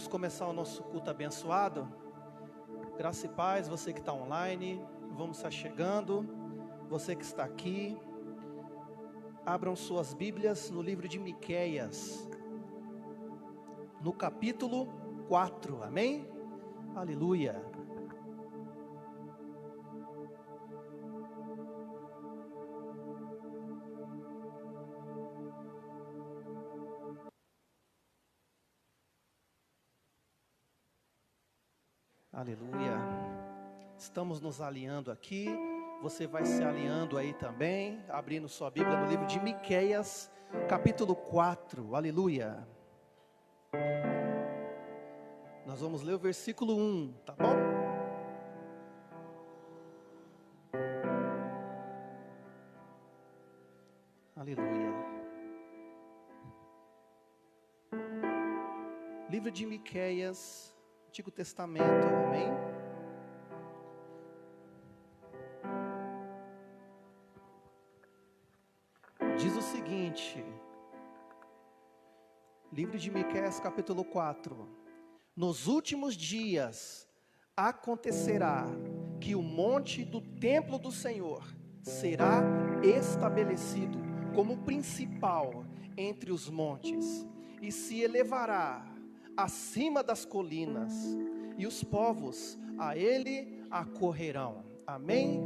Vamos começar o nosso culto abençoado. Graça e paz, você que está online, vamos estar chegando. Você que está aqui, abram suas Bíblias no livro de Miqueias, no capítulo 4, amém? Aleluia. Aleluia. Estamos nos alinhando aqui. Você vai se alinhando aí também, abrindo sua Bíblia no livro de Miqueias, capítulo 4. Aleluia. Nós vamos ler o versículo 1, tá bom? Aleluia. Livro de Miqueias, Antigo Testamento, amém? Diz o seguinte, livro de Miqueias capítulo 4: Nos últimos dias acontecerá que o monte do templo do Senhor será estabelecido como principal entre os montes, e se elevará acima das colinas, e os povos a ele acorrerão. Amém?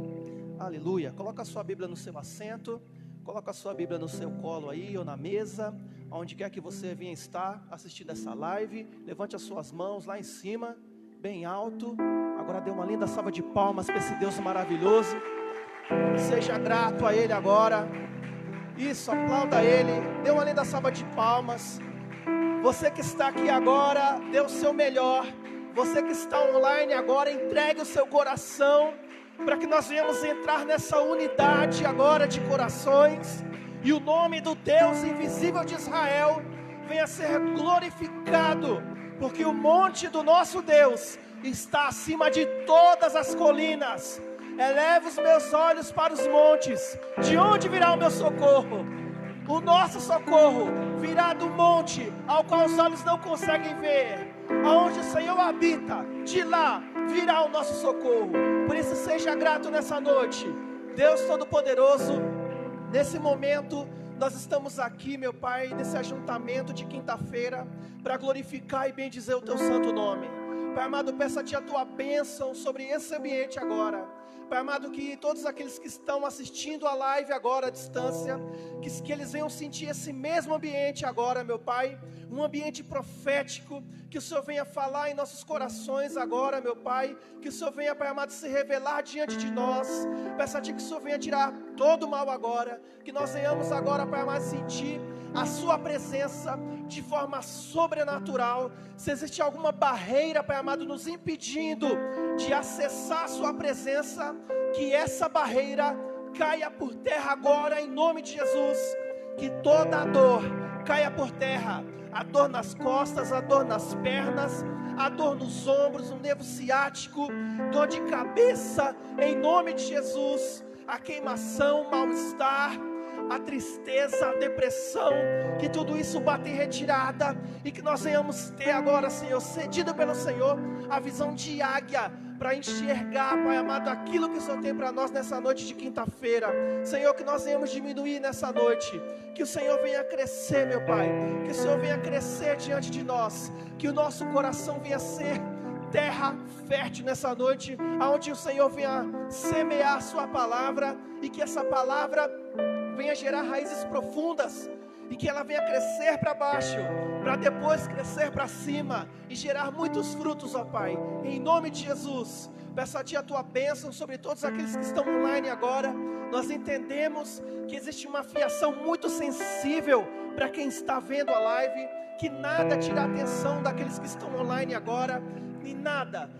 Aleluia. Coloca a sua Bíblia no seu assento, coloca a sua Bíblia no seu colo aí, ou na mesa, onde quer que você venha estar assistindo essa live. Levante as suas mãos lá em cima, bem alto. Agora dê uma linda salva de palmas para esse Deus maravilhoso. Seja grato a Ele agora. Isso, aplauda Ele, dê uma linda salva de palmas. Você que está aqui agora, dê o seu melhor. Você que está online agora, entregue o seu coração, para que nós venhamos entrar nessa unidade agora de corações, e o nome do Deus invisível de Israel venha ser glorificado, porque o monte do nosso Deus está acima de todas as colinas. Eleva os meus olhos para os montes, de onde virá o meu socorro? O nosso socorro virá do monte ao qual os olhos não conseguem ver. Aonde o Senhor habita, de lá virá o nosso socorro. Por isso seja grato nessa noite. Deus Todo-Poderoso, nesse momento nós estamos aqui, meu Pai, nesse ajuntamento de quinta-feira, para glorificar e bendizer o Teu santo nome. Pai amado, peço a Ti a Tua bênção sobre esse ambiente agora. Pai amado, que todos aqueles que estão assistindo a live agora à distância, que eles venham sentir esse mesmo ambiente agora, meu Pai, um ambiente profético, que o Senhor venha falar em nossos corações agora, meu Pai, que o Senhor venha, Pai amado, se revelar diante de nós. Peço a Ti que o Senhor venha tirar todo o mal agora, que nós venhamos agora, Pai amado, sentir a Sua presença de forma sobrenatural. Se existe alguma barreira, Pai amado, nos impedindo de acessar a Sua presença, que essa barreira caia por terra agora, em nome de Jesus. Que toda a dor caia por terra, a dor nas costas, a dor nas pernas, a dor nos ombros, o nervo ciático, dor de cabeça, em nome de Jesus. A queimação, mal-estar, a tristeza, a depressão, que tudo isso bata em retirada, e que nós venhamos ter agora, Senhor, cedido pelo Senhor, a visão de águia, para enxergar, Pai amado, aquilo que o Senhor tem para nós nessa noite de quinta-feira. Senhor, que nós venhamos diminuir nessa noite, que o Senhor venha crescer, meu Pai, que o Senhor venha crescer diante de nós, que o nosso coração venha ser terra fértil nessa noite, aonde o Senhor venha semear a Sua palavra, e que essa palavra venha gerar raízes profundas, e que ela venha crescer para baixo, para depois crescer para cima, e gerar muitos frutos, ó Pai, em nome de Jesus. Peço a Ti a Tua bênção sobre todos aqueles que estão online agora. Nós entendemos que existe uma fiação muito sensível para quem está vendo a live, que nada tira a atenção daqueles que estão online agora, e nada,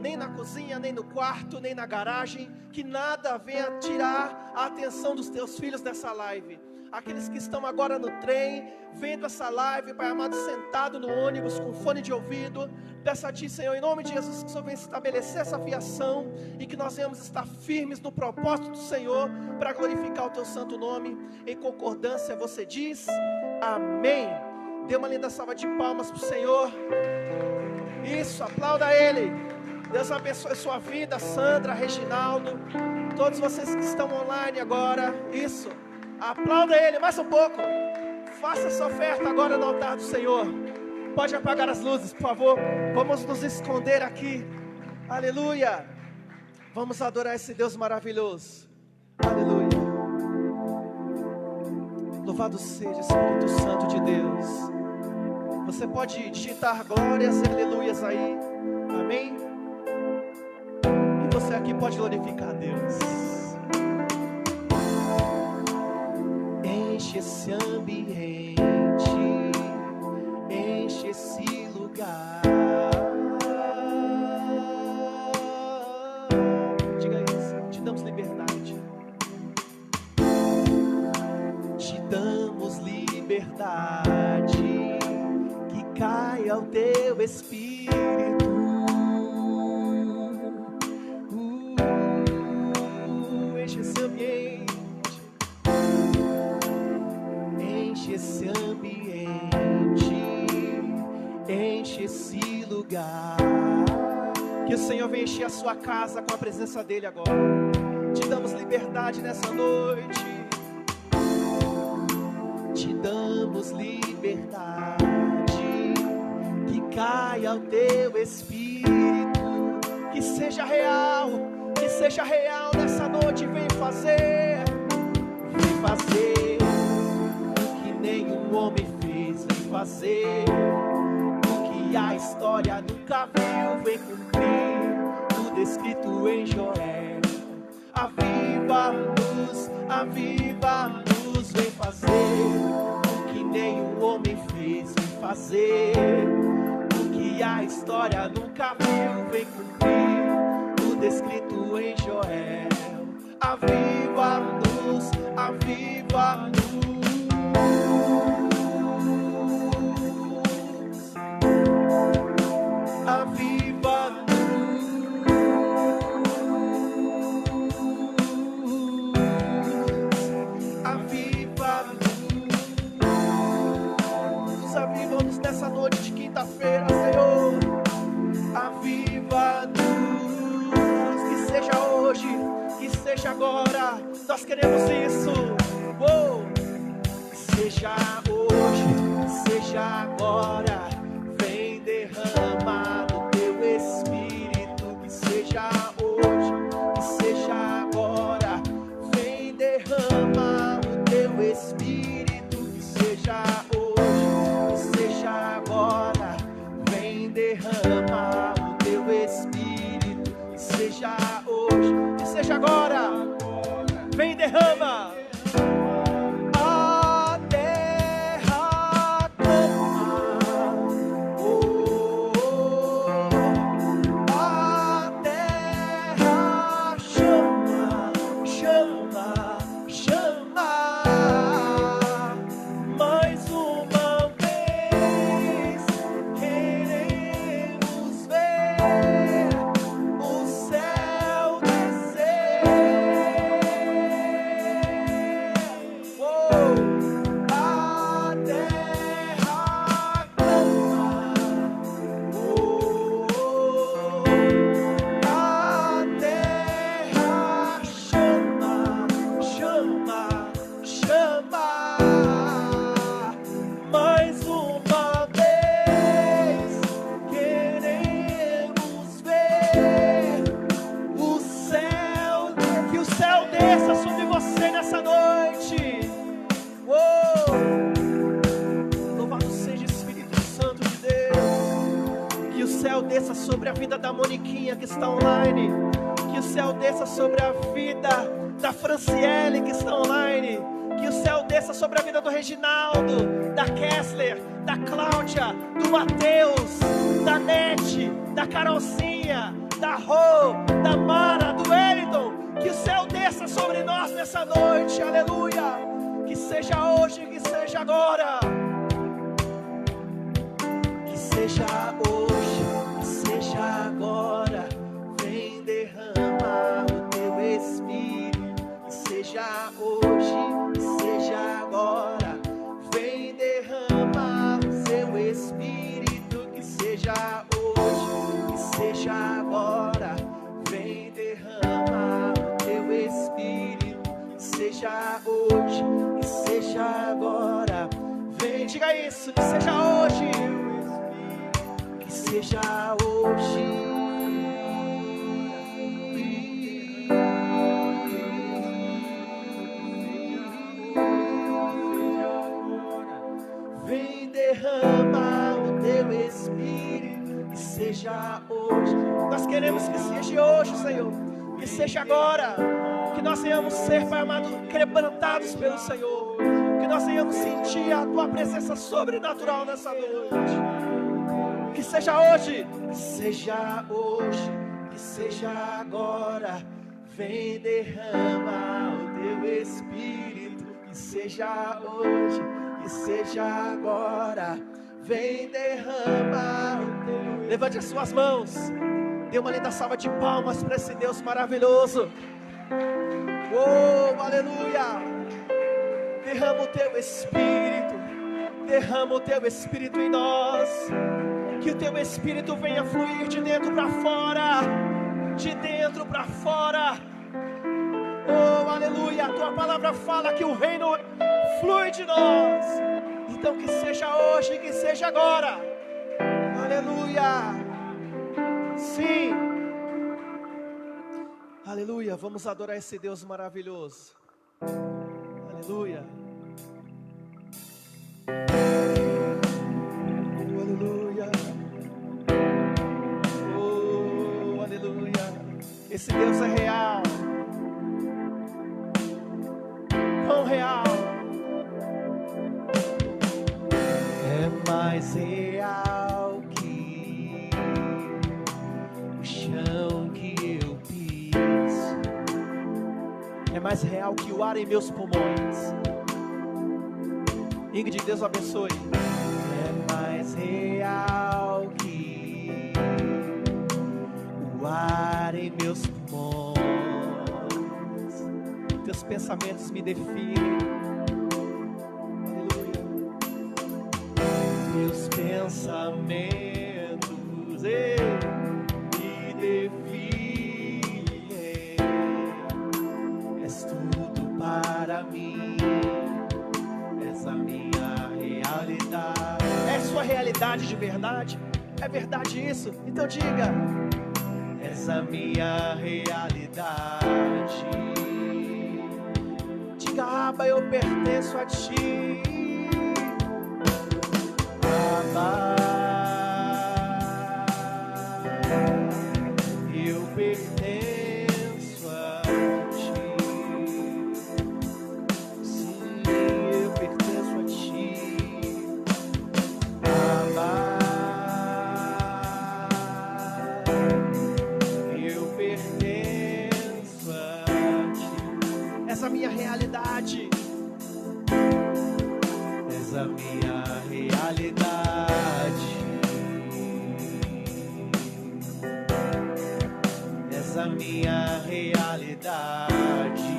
nem na cozinha, nem no quarto, nem na garagem, que nada venha tirar a atenção dos Teus filhos dessa live. Aqueles que estão agora no trem, vendo essa live, Pai amado, sentado no ônibus, com fone de ouvido, peço a Ti, Senhor, em nome de Jesus, que o Senhor venha estabelecer essa fiação, e que nós venhamos estar firmes no propósito do Senhor, para glorificar o Teu santo nome. Em concordância, você diz, amém. Dê uma linda salva de palmas para o Senhor. Aplauda Ele. Deus abençoe sua vida, Sandra, Reginaldo, todos vocês que estão online agora. Isso. Aplauda Ele mais um pouco. Faça essa oferta agora no altar do Senhor. Pode apagar as luzes, por favor. Vamos nos esconder aqui. Aleluia. Vamos adorar esse Deus maravilhoso. Aleluia. Louvado seja Espírito Santo de Deus. Você pode digitar glórias e aleluias aí. Amém? E você aqui pode glorificar a Deus. Enche esse ambiente, enche esse lugar. Diga isso, te damos liberdade. Te damos liberdade, que caia o teu espírito. Enche esse ambiente, enche esse ambiente, enche esse lugar. Que o Senhor venha encher a sua casa com a presença dEle agora. Te damos liberdade nessa noite. Te damos liberdade, que caia o teu espírito, que seja real nessa noite. Vem fazer o que nenhum homem fez. Vem fazer o que a história nunca viu. Vem cumprir tudo escrito em Joel. Aviva-nos, aviva-nos. Vem fazer o que nenhum homem fez. Vem fazer o que a história nunca viu. Vem cumprir tudo escrito em Joel. Aviva-nos, aviva-nos. Aviva-nos. Aviva-nos nessa noite de quinta-feira, Senhor. Aviva-nos. Que seja hoje, que seja agora. Nós queremos isso. Que seja hoje, que seja agora. Vem derramar o teu espírito. Que seja hoje, que seja agora. Vem derramar o teu espírito. Que seja hoje, seja agora. Vem derramar o teu espírito. Que seja hoje, que seja agora. Vem derrama. A terra clama. A terra chama, chama, chama. Mais uma vez queremos ver o céu descer. A terra clama. A terra chama, chama, chama. Mais uma vez queremos ver o céu, que o céu desça sobre você nessa noite. Louvado seja Espírito Santo de Deus. Que o céu desça sobre a vida da Moniquinha que está online. Que o céu desça sobre a vida da Franciele que está online. Que o céu desça sobre a vida do Reginaldo, da Kessler, da Cláudia, do Mateus, da Nete, da Carolzinha, da Rô, da Mara, do Wellington. Que o céu desça sobre nós nessa noite, aleluia. Que seja hoje, que seja agora. Que seja hoje, que seja agora. Vem derramar o teu espírito. Que seja hoje, que seja agora. Vem derramar o seu espírito. Que seja hoje, agora. Vem, derrama o teu Espírito, que seja hoje, que seja agora. Vem, diga isso, que seja hoje, que seja hoje. Vem, derrama o teu Espírito, que seja hoje. Nós queremos que seja hoje, Senhor, que seja agora, que nós venhamos ser, Pai amado, quebrantados pelo Senhor, que nós venhamos sentir a tua presença sobrenatural nessa noite. Que seja hoje, que seja hoje, que seja agora. Vem, derrama o teu Espírito, que seja hoje, que seja agora. Vem, derrama o teu. Levante as suas mãos, dê uma linda salva de palmas para esse Deus maravilhoso. Oh, aleluia. Derrama o teu Espírito, derrama o teu Espírito em nós. Que o teu Espírito venha fluir de dentro para fora, de dentro para fora. Oh, aleluia, a tua palavra fala que o reino flui de nós. Então que seja hoje, que seja agora. Aleluia. Sim. Aleluia, vamos adorar esse Deus maravilhoso. Aleluia. Oh, aleluia. Oh, aleluia. Esse Deus é real. Quão real. É mais real que o chão que eu piso. É mais real que o ar em meus pulmões. Ingrid, Deus o abençoe. É mais real que o ar em meus pulmões. Teus pensamentos me definem. Aleluia. Teus pensamentos me definem. És tudo para mim. És a minha realidade. É sua realidade de verdade? É verdade isso? Então diga. És a minha realidade. Diga, Abba, eu pertenço a ti. Abba, eu pertenço a ti. Sim, eu pertenço a ti. Abba, eu pertenço a ti. Essa minha realidade. És a minha realidade. És a minha realidade.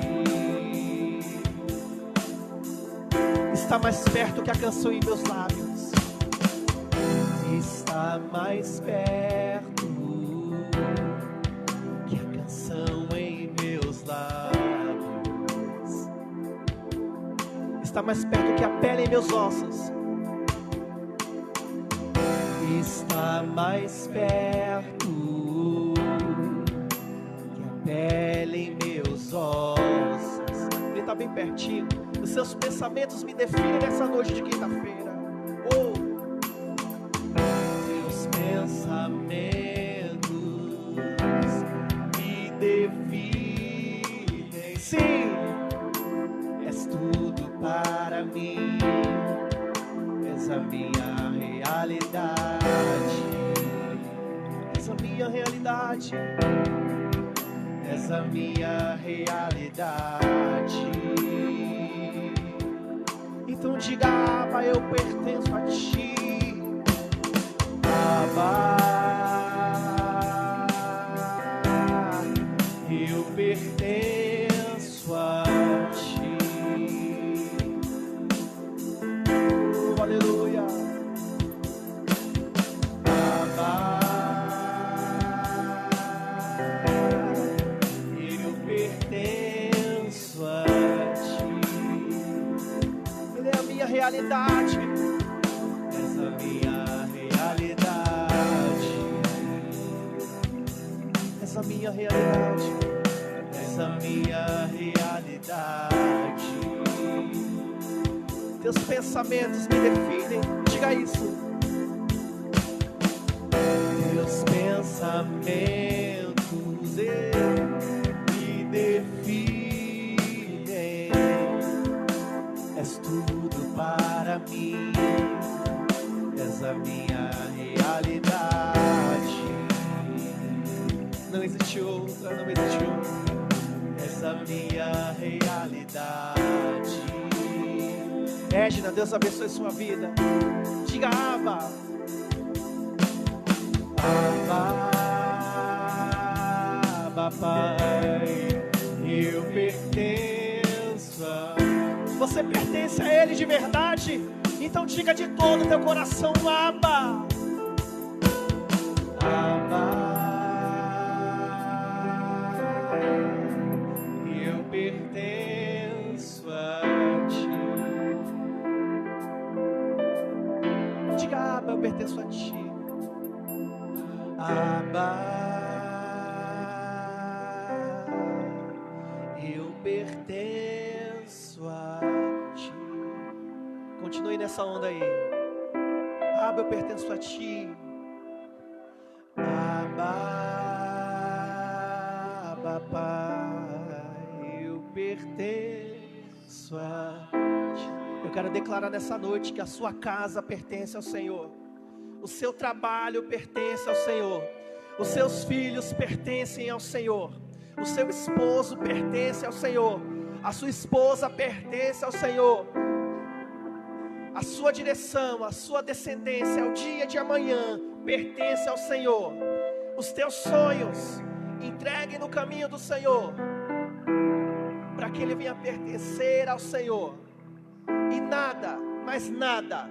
Está mais perto que a canção em meus lábios. Está mais perto que a canção em meus lábios. Está mais perto que a pele em meus ossos. Está mais perto que a pele em meus ossos. Ele está bem pertinho. Os seus pensamentos me definem nessa noite de quinta-feira. Oh, teus pensamentos me definem. Sim. És tudo para mim. És a minha realidade. És a minha realidade. És a minha realidade. Então diga, Abba, eu pertenço a ti. Abba, eu pertenço a ti. Aleluia. Abba, realidade. És a minha realidade. És a minha realidade. És a minha realidade. Teus pensamentos me definem. Diga isso. Teus pensamentos me definem. És tudo para mim. És a minha realidade. Não existe outra, não existe outra. És a minha realidade. Regina, Deus abençoe sua vida. Diga Abba. Abba, Pai, eu pertenço a... Você pertence a Ele de verdade? Então diga de todo o teu coração, Abba. Abba, eu pertenço a Ti. Diga Abba, eu pertenço a Ti. Abba, eu pertenço a Ti. Continue nessa onda aí. Abba, eu pertenço a Ti. Abba, Pai, eu pertenço a Ti. Eu quero declarar nessa noite que a sua casa pertence ao Senhor. O seu trabalho pertence ao Senhor. Os seus filhos pertencem ao Senhor. O seu esposo pertence ao Senhor. A sua esposa pertence ao Senhor. A sua direção, a sua descendência, o dia de amanhã pertence ao Senhor. Os teus sonhos, entregue no caminho do Senhor, para que ele venha pertencer ao Senhor. E nada, mas nada,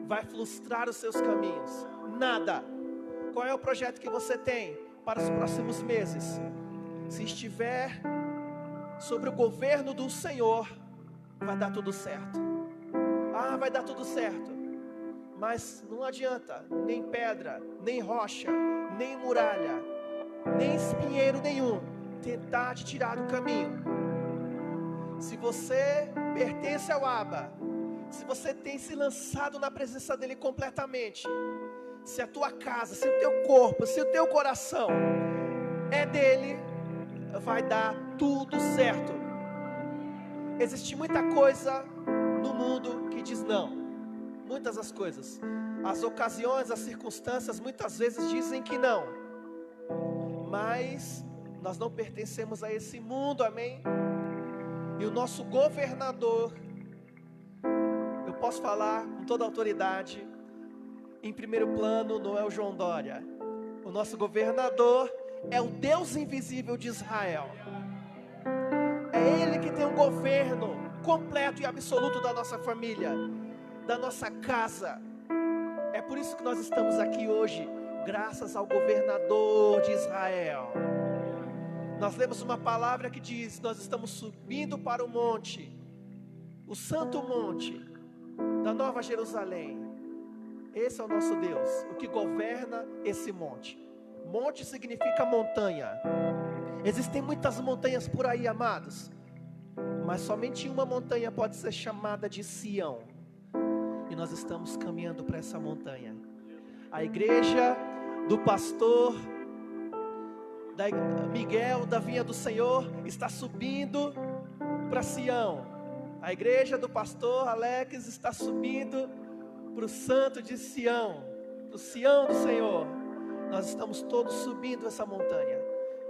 vai frustrar os seus caminhos. Nada. Qual é o projeto que você tem para os próximos meses? Se estiver sobre o governo do Senhor, vai dar tudo certo. Ah, vai dar tudo certo. Mas não adianta, nem pedra, nem rocha, nem muralha, nem espinheiro nenhum tentar te tirar do caminho. Se você pertence ao Abba, se você tem se lançado na presença dele completamente, se a tua casa, se o teu corpo, se o teu coração é dele, vai dar tudo certo. Existe muita coisa no mundo que diz não. Muitas as coisas, as ocasiões, as circunstâncias muitas vezes dizem que não. Mas nós não pertencemos a esse mundo, amém? E o nosso governador, eu posso falar com toda a autoridade, em primeiro plano não é o João Dória. O nosso governador é o Deus invisível de Israel. É Ele que tem um governo completo e absoluto da nossa família, da nossa casa. É por isso que nós estamos aqui hoje, graças ao governador de Israel. Nós lemos uma palavra que diz: nós estamos subindo para o monte, o santo monte da Nova Jerusalém. Esse é o nosso Deus, o que governa esse monte. Monte significa montanha. Existem muitas montanhas por aí, amados, mas somente uma montanha pode ser chamada de Sião. E nós estamos caminhando para essa montanha. A igreja do pastor Miguel da Vinha do Senhor está subindo para Sião. A igreja do pastor Alex está subindo para o santo de Sião, para o Sião do Senhor. Nós estamos todos subindo essa montanha,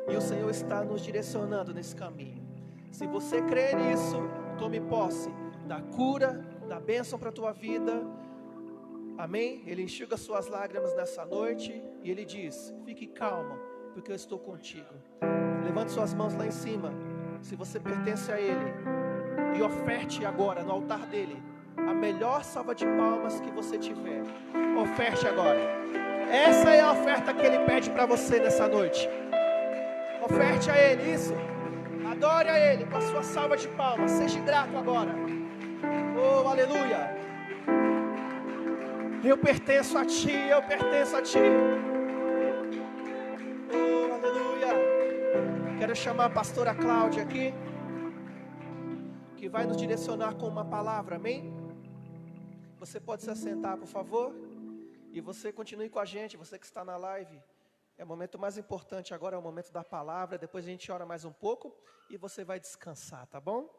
e o Senhor está nos direcionando nesse caminho. Se você crê nisso, tome posse da cura, da bênção para a tua vida. Amém? Ele enxuga suas lágrimas nessa noite e Ele diz: fique calmo, porque eu estou contigo. Levante suas mãos lá em cima, se você pertence a Ele, e oferte agora no altar dele a melhor salva de palmas que você tiver. Oferte agora. Essa é a oferta que Ele pede para você nessa noite. Oferte a Ele isso. Adore a Ele com a sua salva de palmas. Seja grato agora. Oh, aleluia. Eu pertenço a Ti, eu pertenço a Ti. Oh, aleluia. Quero chamar a pastora Cláudia aqui, que vai nos direcionar com uma palavra, amém? Você pode se assentar, por favor? E você continue com a gente, você que está na live. É o momento mais importante agora, é o momento da palavra. Depois a gente ora mais um pouco e você vai descansar, tá bom?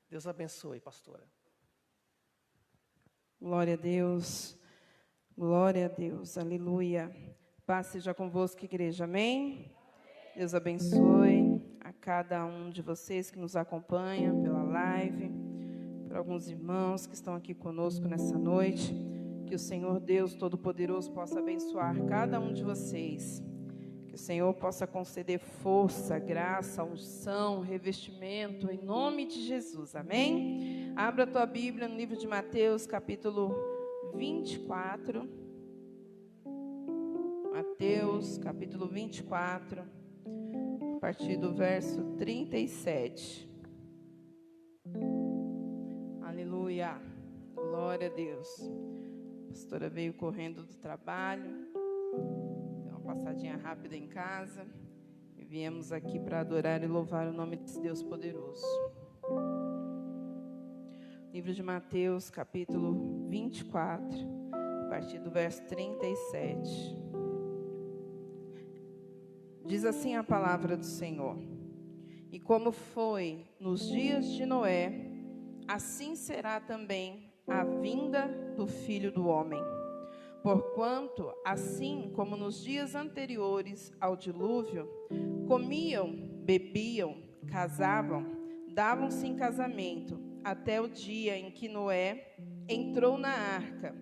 Deus abençoe, pastora. Glória a Deus, glória a Deus, aleluia. Paz seja convosco, igreja, amém? Deus abençoe a cada um de vocês que nos acompanha pela live, para alguns irmãos que estão aqui conosco nessa noite. Que o Senhor Deus Todo-Poderoso possa abençoar cada um de vocês. Que o Senhor possa conceder força, graça, unção, revestimento, em nome de Jesus, amém? Abra a tua Bíblia no livro de Mateus, capítulo 24. Mateus, capítulo 24, a partir do verso 37. Aleluia, glória a Deus. A pastora veio correndo do trabalho, deu uma passadinha rápida em casa, e viemos aqui para adorar e louvar o nome desse Deus poderoso. Livro de Mateus, capítulo 24, a partir do verso 37. Diz assim a palavra do Senhor: E como foi nos dias de Noé, assim será também a vinda do Filho do Homem. Porquanto, assim como nos dias anteriores ao dilúvio, comiam, bebiam, casavam, davam-se em casamento, até o dia em que Noé entrou na arca,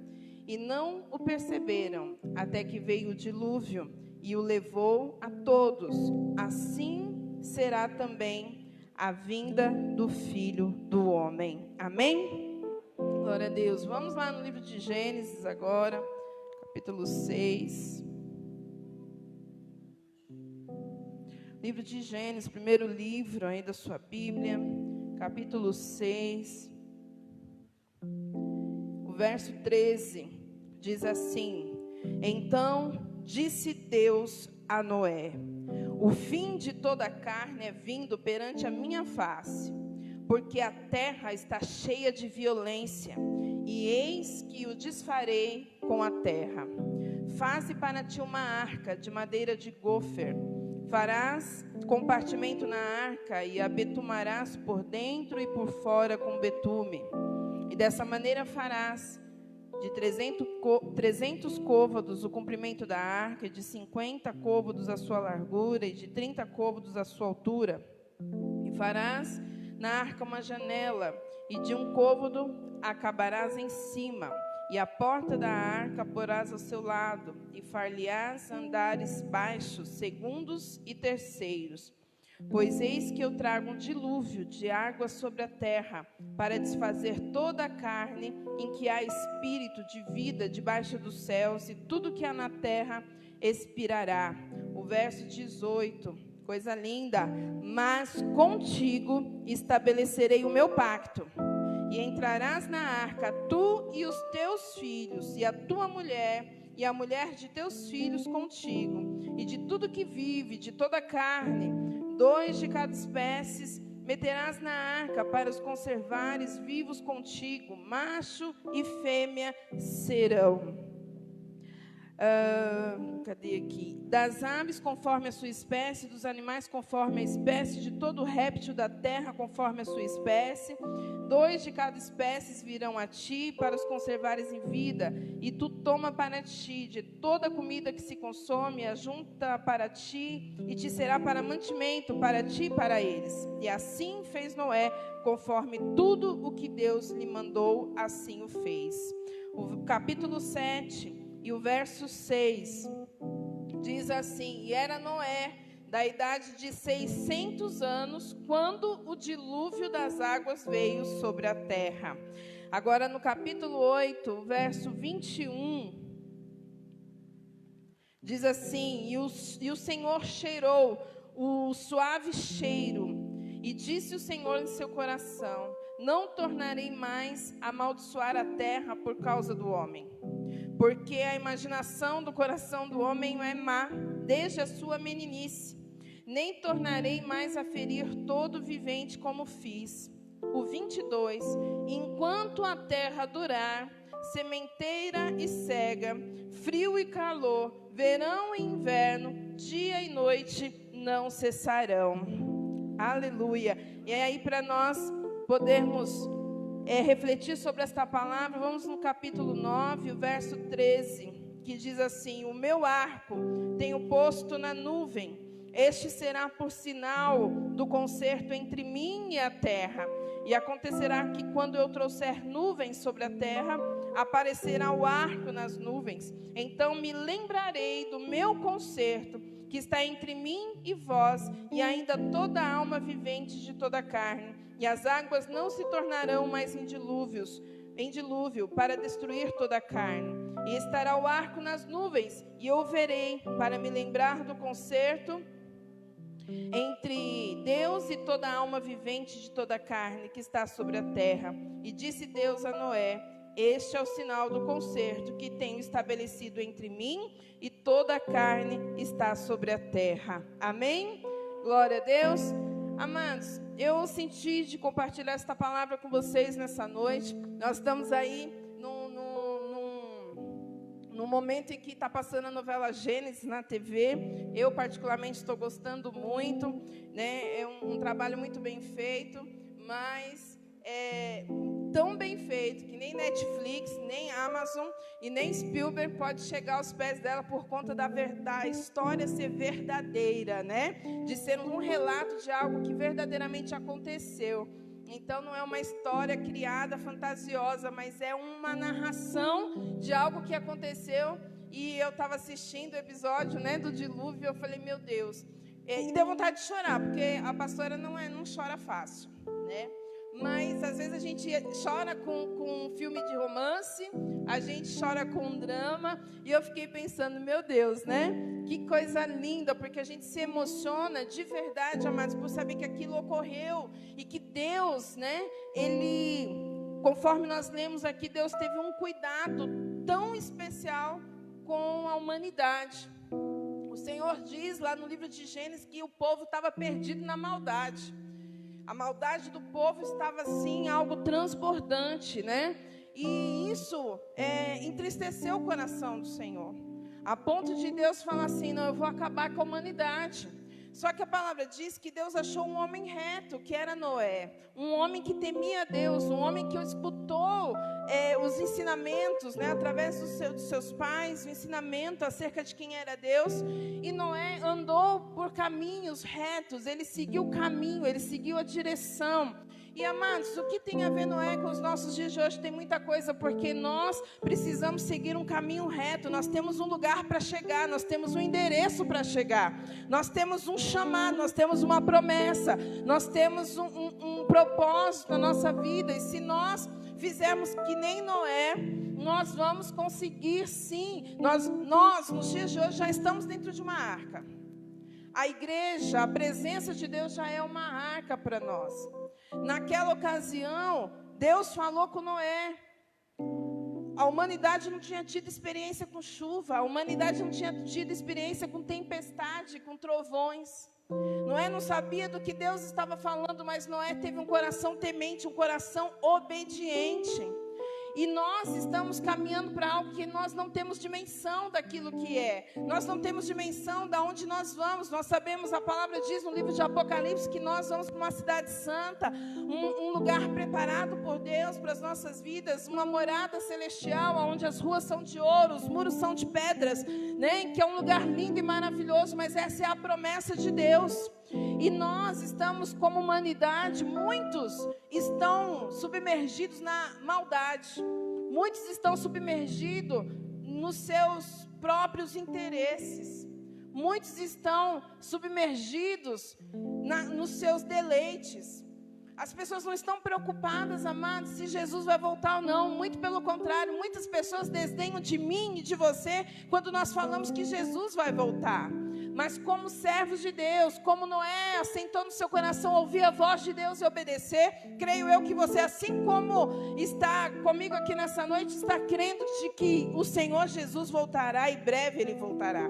e não o perceberam, até que veio o dilúvio e o levou a todos. Assim será também a vinda do Filho do Homem. Amém? Glória a Deus. Vamos lá no livro de Gênesis agora, capítulo 6. Livro de Gênesis, primeiro livro aí da sua Bíblia, capítulo 6. O verso 13 diz assim: Então disse Deus a Noé: O fim de toda a carne é vindo perante a minha face, porque a terra está cheia de violência, e eis que o desfarei com a terra. Faze para ti uma arca de madeira de gofer. Farás compartimento na arca e a betumarás por dentro e por fora com betume. E dessa maneira farás de 300 côvados o comprimento da arca, e de 50 côvados a sua largura, e de 30 côvados a sua altura. E farás na arca uma janela, e de um côvado acabarás em cima, e a porta da arca porás ao seu lado, e far-lhe-ás andares baixos, segundos e terceiros. Pois eis que eu trago um dilúvio de água sobre a terra, para desfazer toda a carne em que há espírito de vida debaixo dos céus, e tudo que há na terra expirará. O verso 18, coisa linda: Mas contigo estabelecerei o meu pacto, e entrarás na arca, tu e os teus filhos, e a tua mulher, e a mulher de teus filhos contigo, e de tudo que vive, de toda a carne, 2 de cada espécie meterás na arca, para os conservares vivos contigo, macho e fêmea serão. Cadê aqui? Das aves conforme a sua espécie, dos animais conforme a espécie, de todo réptil da terra conforme a sua espécie. 2 de cada espécie virão a ti, para os conservares em vida, e tu toma para ti de toda a comida que se consome, ajunta para ti, e te será para mantimento, para ti e para eles. E assim fez Noé, conforme tudo o que Deus lhe mandou, assim o fez. O capítulo 7 e o verso 6 diz assim: E era Noé da idade de 600 anos, quando o dilúvio das águas veio sobre a terra. Agora no capítulo 8, verso 21, diz assim: E o Senhor cheirou o suave cheiro, e disse o Senhor em seu coração: Não tornarei mais a amaldiçoar a terra por causa do homem, porque a imaginação do coração do homem é má, desde a sua meninice. Nem tornarei mais a ferir todo vivente como fiz. O 22, enquanto a terra durar, sementeira e cega, frio e calor, verão e inverno, dia e noite não cessarão. Aleluia. E aí, para nós podermos refletir sobre esta palavra, vamos no capítulo 9, o verso 13, que diz assim: o meu arco tenho posto na nuvem, este será por sinal do concerto entre mim e a terra. E acontecerá que quando eu trouxer nuvens sobre a terra, aparecerá o arco nas nuvens. Então me lembrarei do meu concerto que está entre mim e vós, e ainda toda a alma vivente de toda a carne. E as águas não se tornarão mais em dilúvio para destruir toda a carne. E estará o arco nas nuvens, e eu verei para me lembrar do concerto entre Deus e toda a alma vivente de toda a carne que está sobre a terra. E disse Deus a Noé: este é o sinal do concerto que tenho estabelecido entre mim e toda a carne está sobre a terra. Amém? Glória a Deus. Amados, eu senti de compartilhar esta palavra com vocês nessa noite. Nós estamos aí no momento em que está passando a novela Gênesis na TV. Eu particularmente estou gostando muito, né? É um trabalho muito bem feito, mas tão bem feito que nem Netflix, nem Amazon e nem Spielberg pode chegar aos pés dela por conta da história ser verdadeira, né? De ser um relato de algo que verdadeiramente aconteceu. Então não é uma história criada, fantasiosa, mas é uma narração de algo que aconteceu. E eu estava assistindo o episódio, né, do dilúvio, e eu falei, meu Deus. E deu vontade de chorar, porque a pastora não chora fácil, né? Mas às vezes a gente chora com um filme de romance, a gente chora com um drama, e eu fiquei pensando, meu Deus, né? Que coisa linda, porque a gente se emociona de verdade, amados, por saber que aquilo ocorreu e que Deus, né? Ele, conforme nós lemos aqui, Deus teve um cuidado tão especial com a humanidade. O Senhor diz lá no livro de Gênesis que o povo estava perdido na maldade. A maldade do povo estava, assim, algo transbordante, né? E isso entristeceu o coração do Senhor. A ponto de Deus falar assim, não, eu vou acabar com a humanidade. Só que a palavra diz que Deus achou um homem reto, que era Noé. Um homem que temia a Deus, um homem que escutou os ensinamentos, né, através dos seus pais, o ensinamento acerca de quem era Deus. E Noé andou por caminhos retos, ele seguiu o caminho, ele seguiu a direção. E, amados, o que tem a ver Noé com os nossos dias de hoje? Tem muita coisa, porque nós precisamos seguir um caminho reto. Nós temos um lugar para chegar, nós temos um endereço para chegar, nós temos um chamado, nós temos uma promessa, nós temos um propósito na nossa vida. E se nós fizermos que nem Noé, nós vamos conseguir, sim. Nós nos dias de hoje já estamos dentro de uma arca. A igreja, a presença de Deus já é uma arca para nós. Naquela ocasião, Deus falou com Noé. A humanidade não tinha tido experiência com chuva, a humanidade não tinha tido experiência com tempestade, com trovões. Noé não sabia do que Deus estava falando, mas Noé teve um coração temente, um coração obediente. E nós estamos caminhando para algo que nós não temos dimensão daquilo que é. Nós não temos dimensão de onde nós vamos. Nós sabemos, a palavra diz no livro de Apocalipse, que nós vamos para uma cidade santa, um lugar preparado por Deus para as nossas vidas, uma morada celestial, onde as ruas são de ouro, os muros são de pedras, né? Que é um lugar lindo e maravilhoso, mas essa é a promessa de Deus. E nós estamos como humanidade, muitos estão submergidos na maldade, muitos estão submergidos nos seus próprios interesses, muitos estão submergidos nos seus deleites. As pessoas não estão preocupadas, amados, se Jesus vai voltar ou não. Muito pelo contrário, muitas pessoas desdenham de mim e de você quando nós falamos que Jesus vai voltar. mas como servos de Deus, como Noé assentou no seu coração ouvir a voz de Deus e obedecer, creio eu que você, assim como está comigo aqui nessa noite, está crendo de que o Senhor Jesus voltará e breve Ele voltará.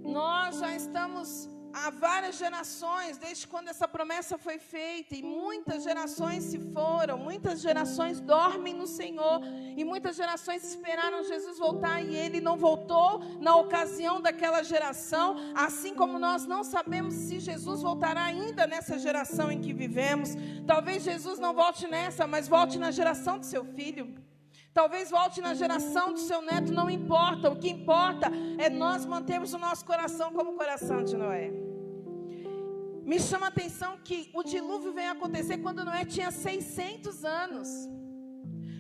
Nós já estamos há várias gerações, desde quando essa promessa foi feita, e muitas gerações se foram, muitas gerações dormem no Senhor, e muitas gerações esperaram Jesus voltar, e Ele não voltou na ocasião daquela geração, assim como nós não sabemos se Jesus voltará ainda nessa geração em que vivemos. Talvez Jesus não volte nessa, mas volte na geração do seu filho. Talvez volte na geração do seu neto, não importa. O que importa é nós mantermos o nosso coração como o coração de Noé. Me chama a atenção que o dilúvio veio acontecer quando Noé tinha 600 anos.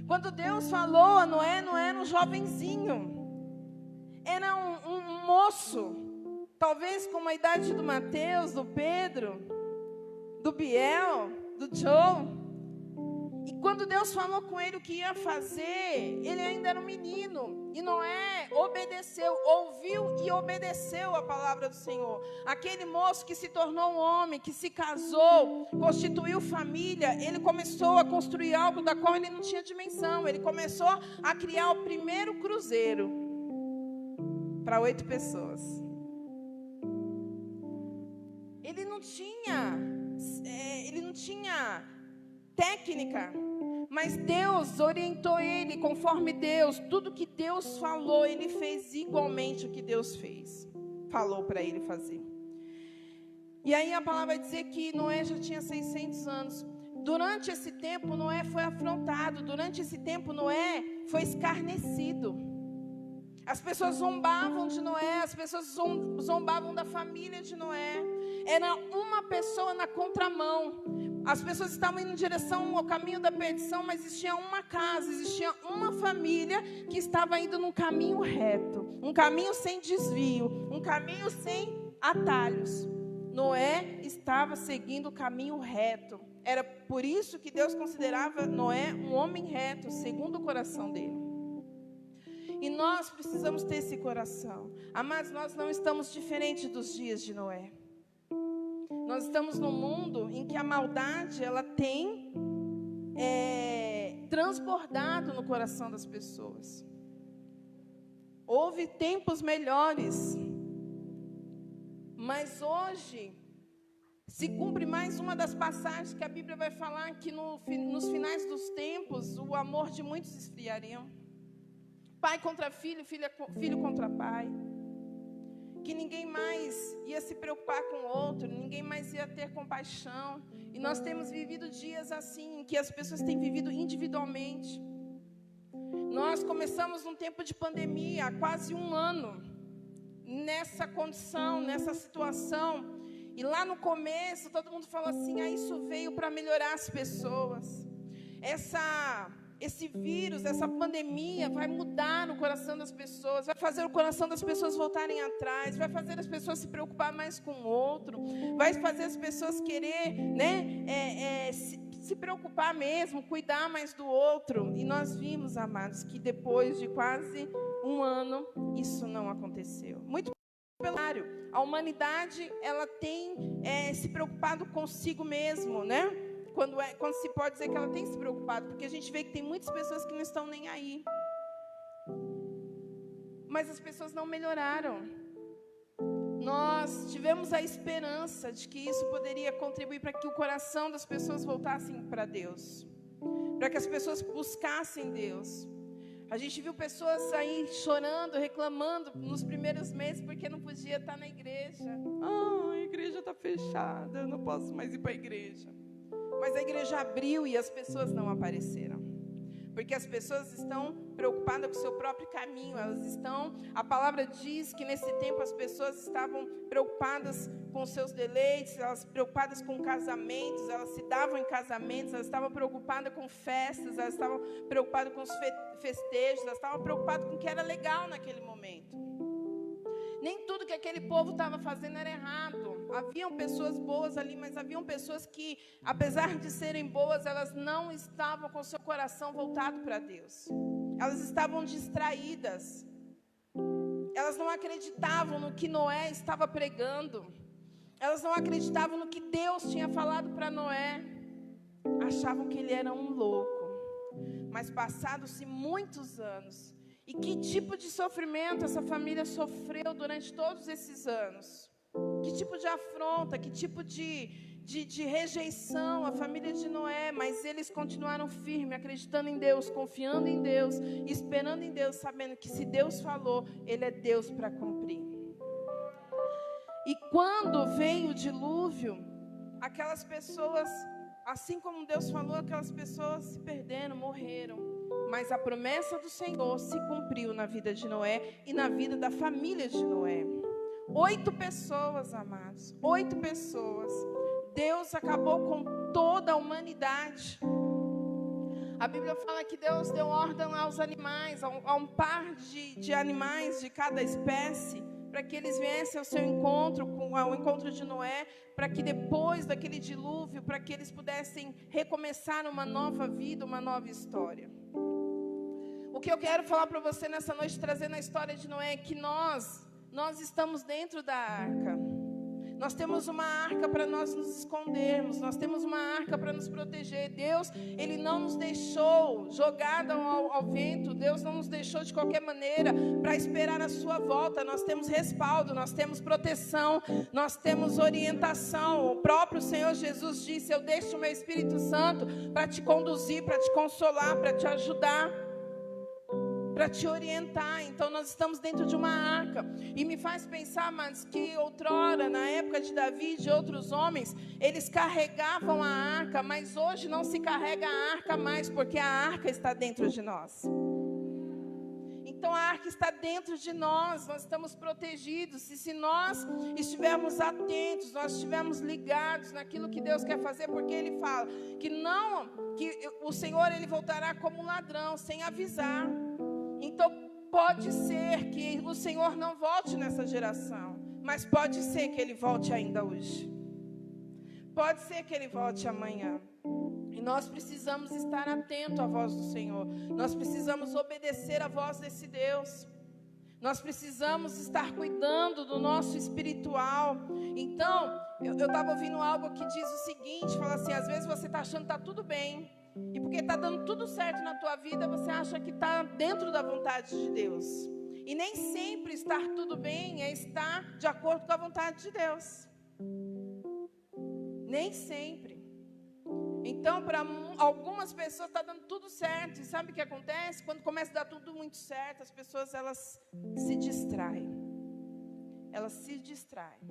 Quando Deus falou a Noé, Noé era um jovenzinho. Era um moço, talvez com a idade do Mateus, do Pedro, do Biel, do Joe. E quando Deus falou com ele o que ia fazer, ele ainda era um menino. E Noé obedeceu, ouviu e obedeceu a palavra do Senhor. Aquele moço que se tornou um homem, que se casou, constituiu família, ele começou a construir algo da qual ele não tinha dimensão. Ele começou a criar o primeiro cruzeiro para 8 pessoas. Ele não tinha técnica, mas Deus orientou ele conforme Deus. Tudo que Deus falou, ele fez igualmente o que Deus falou para ele fazer. E aí a palavra vai dizer que Noé já tinha 600 anos. Durante esse tempo, Noé foi afrontado. Durante esse tempo, Noé foi escarnecido. As pessoas zombavam de Noé, as pessoas zombavam da família de Noé. Era uma pessoa na contramão. As pessoas estavam indo em direção ao caminho da perdição, mas existia uma casa, existia uma família que estava indo num caminho reto, um caminho sem desvio, um caminho sem atalhos. Noé estava seguindo o caminho reto. Era por isso que Deus considerava Noé um homem reto, segundo o coração dele. E nós precisamos ter esse coração. Amados, nós não estamos diferentes dos dias de Noé. Nós estamos num mundo em que a maldade, ela tem transbordado no coração das pessoas. Houve tempos melhores, mas hoje se cumpre mais uma das passagens que a Bíblia vai falar, que nos finais dos tempos o amor de muitos esfriaria. Pai contra filho, filho contra pai. Que ninguém mais ia se preocupar com o outro, ninguém mais ia ter compaixão. E nós temos vivido dias assim, em que as pessoas têm vivido individualmente. Nós começamos num tempo de pandemia, há quase 1 ano, nessa condição, nessa situação. E lá no começo, todo mundo falou assim, isso veio para melhorar as pessoas. Esse vírus, essa pandemia vai mudar no coração das pessoas, vai fazer o coração das pessoas voltarem atrás, vai fazer as pessoas se preocupar mais com o outro, vai fazer as pessoas querer, se preocupar mesmo, cuidar mais do outro. E nós vimos, amados, que depois de quase 1 ano, isso não aconteceu. Muito pelo contrário, a humanidade, ela tem se preocupado consigo mesmo, né? Quando se pode dizer que ela tem se preocupado, porque a gente vê que tem muitas pessoas que não estão nem aí. Mas as pessoas não melhoraram. Nós tivemos a esperança de que isso poderia contribuir para que o coração das pessoas voltassem para Deus, para que as pessoas buscassem Deus. A gente viu pessoas aí chorando, reclamando nos primeiros meses porque não podia estar na igreja. A igreja está fechada, eu não posso mais ir para a igreja. Mas a igreja abriu e as pessoas não apareceram. Porque as pessoas estão preocupadas com o seu próprio caminho. A palavra diz que nesse tempo as pessoas estavam preocupadas com os seus deleites, elas preocupadas com casamentos, elas se davam em casamentos, elas estavam preocupadas com festas, elas estavam preocupadas com os festejos, elas estavam preocupadas com o que era legal naquele momento. Nem tudo que aquele povo estava fazendo era errado. Haviam pessoas boas ali, mas haviam pessoas que, apesar de serem boas, elas não estavam com o seu coração voltado para Deus. Elas estavam distraídas. Elas não acreditavam no que Noé estava pregando. Elas não acreditavam no que Deus tinha falado para Noé. Achavam que ele era um louco. Mas passados-se muitos anos. E que tipo de sofrimento essa família sofreu durante todos esses anos? Que tipo de afronta, que tipo de rejeição a família de Noé, mas eles continuaram firmes, acreditando em Deus, confiando em Deus, esperando em Deus, sabendo que se Deus falou, Ele é Deus para cumprir. E quando veio o dilúvio, aquelas pessoas, assim como Deus falou, aquelas pessoas se perderam, morreram. Mas a promessa do Senhor se cumpriu na vida de Noé e na vida da família de Noé. 8 pessoas, amados, 8 pessoas. Deus acabou com toda a humanidade. A Bíblia fala que Deus deu ordem aos animais, a um par de animais de cada espécie, para que eles viessem ao seu encontro, ao encontro de Noé, para que depois daquele dilúvio, para que eles pudessem recomeçar uma nova vida, uma nova história. O que eu quero falar para você nessa noite, trazendo a história de Noé, é que nós estamos dentro da arca. Nós temos uma arca para nós nos escondermos. Nós temos uma arca para nos proteger. Deus, Ele não nos deixou jogado ao vento. Deus não nos deixou de qualquer maneira para esperar a sua volta. Nós temos respaldo, nós temos proteção, nós temos orientação. O próprio Senhor Jesus disse: eu deixo o meu Espírito Santo para te conduzir, para te consolar, para te ajudar, para te orientar. Então nós estamos dentro de uma arca. E me faz pensar, mas que outrora, na época de Davi e de outros homens, eles carregavam a arca, mas hoje não se carrega a arca mais, porque a arca está dentro de nós. Então a arca está dentro de nós, nós estamos protegidos. E se nós estivermos atentos, nós estivermos ligados naquilo que Deus quer fazer, porque Ele fala que o Senhor, Ele voltará como um ladrão, sem avisar. Então, pode ser que o Senhor não volte nessa geração, mas pode ser que Ele volte ainda hoje. Pode ser que Ele volte amanhã. E nós precisamos estar atentos à voz do Senhor. Nós precisamos obedecer à voz desse Deus. Nós precisamos estar cuidando do nosso espiritual. Então, eu estava ouvindo algo que diz o seguinte, fala assim: às vezes você está achando que está tudo bem, e porque está dando tudo certo na tua vida, você acha que está dentro da vontade de Deus. E nem sempre estar tudo bem é estar de acordo com a vontade de Deus. Nem sempre. Então, para algumas pessoas está dando tudo certo. E sabe o que acontece? Quando começa a dar tudo muito certo, as pessoas, elas se distraem. Elas se distraem.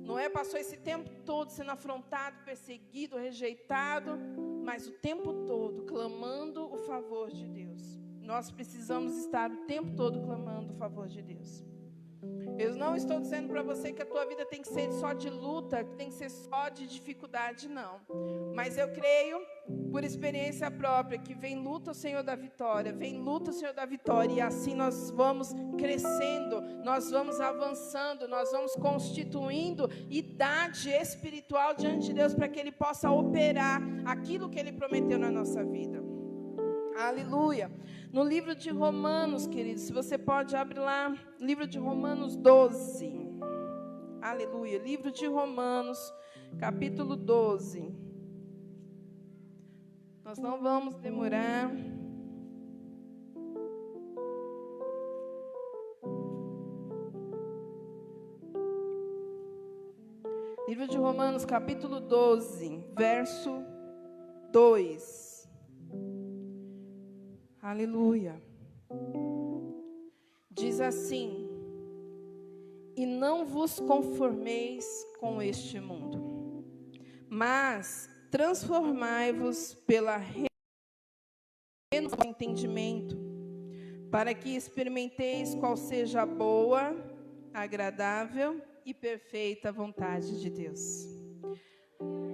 Noé passou esse tempo todo sendo afrontado, perseguido, rejeitado, mas o tempo todo clamando o favor de Deus. Nós precisamos estar o tempo todo clamando o favor de Deus. Eu não estou dizendo para você que a tua vida tem que ser só de luta, que tem que ser só de dificuldade, não. Mas eu creio, por experiência própria, que vem luta o Senhor da vitória, vem luta o Senhor da vitória, e assim nós vamos crescendo, nós vamos avançando, nós vamos constituindo idade espiritual diante de Deus, para que Ele possa operar aquilo que Ele prometeu na nossa vida. Aleluia. No livro de Romanos, queridos, se você pode abrir lá, livro de Romanos 12. Aleluia. Livro de Romanos, capítulo 12. Nós não vamos demorar. Livro de Romanos, capítulo 12, verso 2. Aleluia. Diz assim: e não vos conformeis com este mundo, mas transformai-vos pela renovação do entendimento, para que experimenteis qual seja a boa, agradável e perfeita vontade de Deus.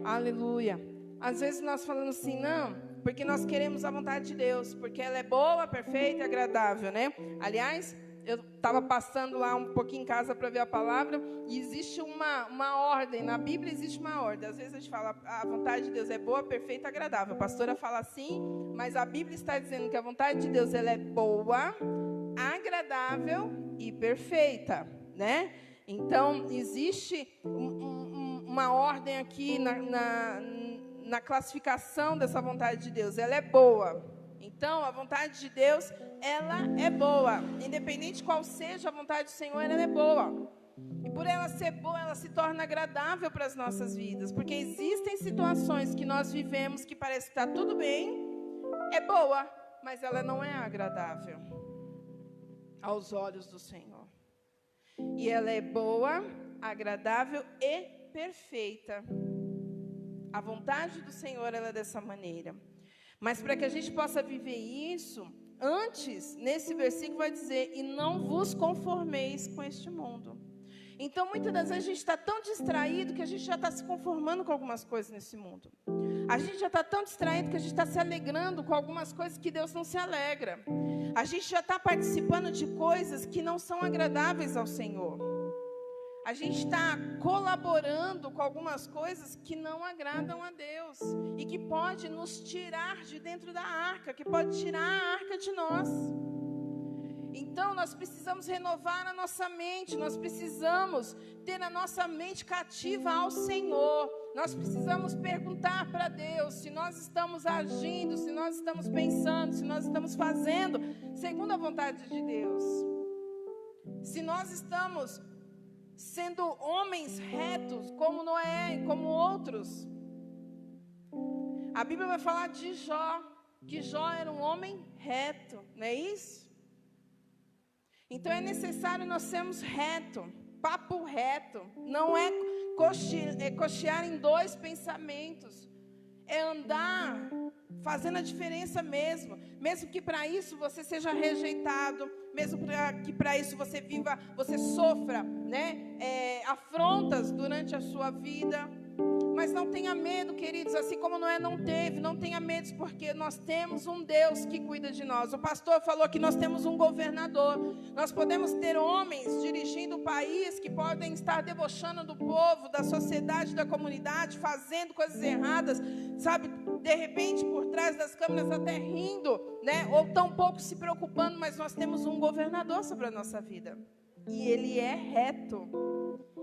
Aleluia. Às vezes nós falamos assim, não, porque nós queremos a vontade de Deus, porque ela é boa, perfeita e agradável, né? Aliás, eu estava passando lá um pouquinho em casa para ver a palavra, e existe uma ordem, na Bíblia existe uma ordem. Às vezes a gente fala, a vontade de Deus é boa, perfeita e agradável. A pastora fala assim, mas a Bíblia está dizendo que a vontade de Deus ela é boa, agradável e perfeita, né? Então, existe uma ordem aqui na classificação dessa vontade de Deus. Ela é boa. Então, a vontade de Deus, ela é boa. Independente de qual seja a vontade do Senhor, ela é boa. E por ela ser boa, ela se torna agradável para as nossas vidas. Porque existem situações que nós vivemos que parece que está tudo bem, é boa, mas ela não é agradável aos olhos do Senhor. E ela é boa, agradável e perfeita. A vontade do Senhor, ela é dessa maneira. Mas para que a gente possa viver isso, antes, nesse versículo vai dizer, e não vos conformeis com este mundo. Então, muitas das vezes, a gente está tão distraído que a gente já está se conformando com algumas coisas nesse mundo. A gente já está tão distraído que a gente está se alegrando com algumas coisas que Deus não se alegra. A gente já está participando de coisas que não são agradáveis ao Senhor. A gente está colaborando com algumas coisas que não agradam a Deus. E que pode nos tirar de dentro da arca, que pode tirar a arca de nós. Então, nós precisamos renovar a nossa mente, nós precisamos ter a nossa mente cativa ao Senhor. Nós precisamos perguntar para Deus se nós estamos agindo, se nós estamos pensando, se nós estamos fazendo segundo a vontade de Deus. Se nós estamos sendo homens retos, como Noé e como outros. A Bíblia vai falar de Jó, que Jó era um homem reto, não é isso? Então é necessário nós sermos reto, papo reto. Não é cochear em dois pensamentos. É andar fazendo a diferença mesmo. Mesmo que para isso você seja rejeitado, mesmo que para isso você sofra, né, afrontas durante a sua vida. Mas não tenha medo, queridos, assim como Noé não teve, não tenha medo, porque nós temos um Deus que cuida de nós. O pastor falou que nós temos um governador. Nós podemos ter homens dirigindo o país que podem estar debochando do povo, da sociedade, da comunidade, fazendo coisas erradas, sabe? De repente, por trás das câmeras até rindo, né? Ou tão pouco se preocupando, mas nós temos um governador sobre a nossa vida. E ele é reto.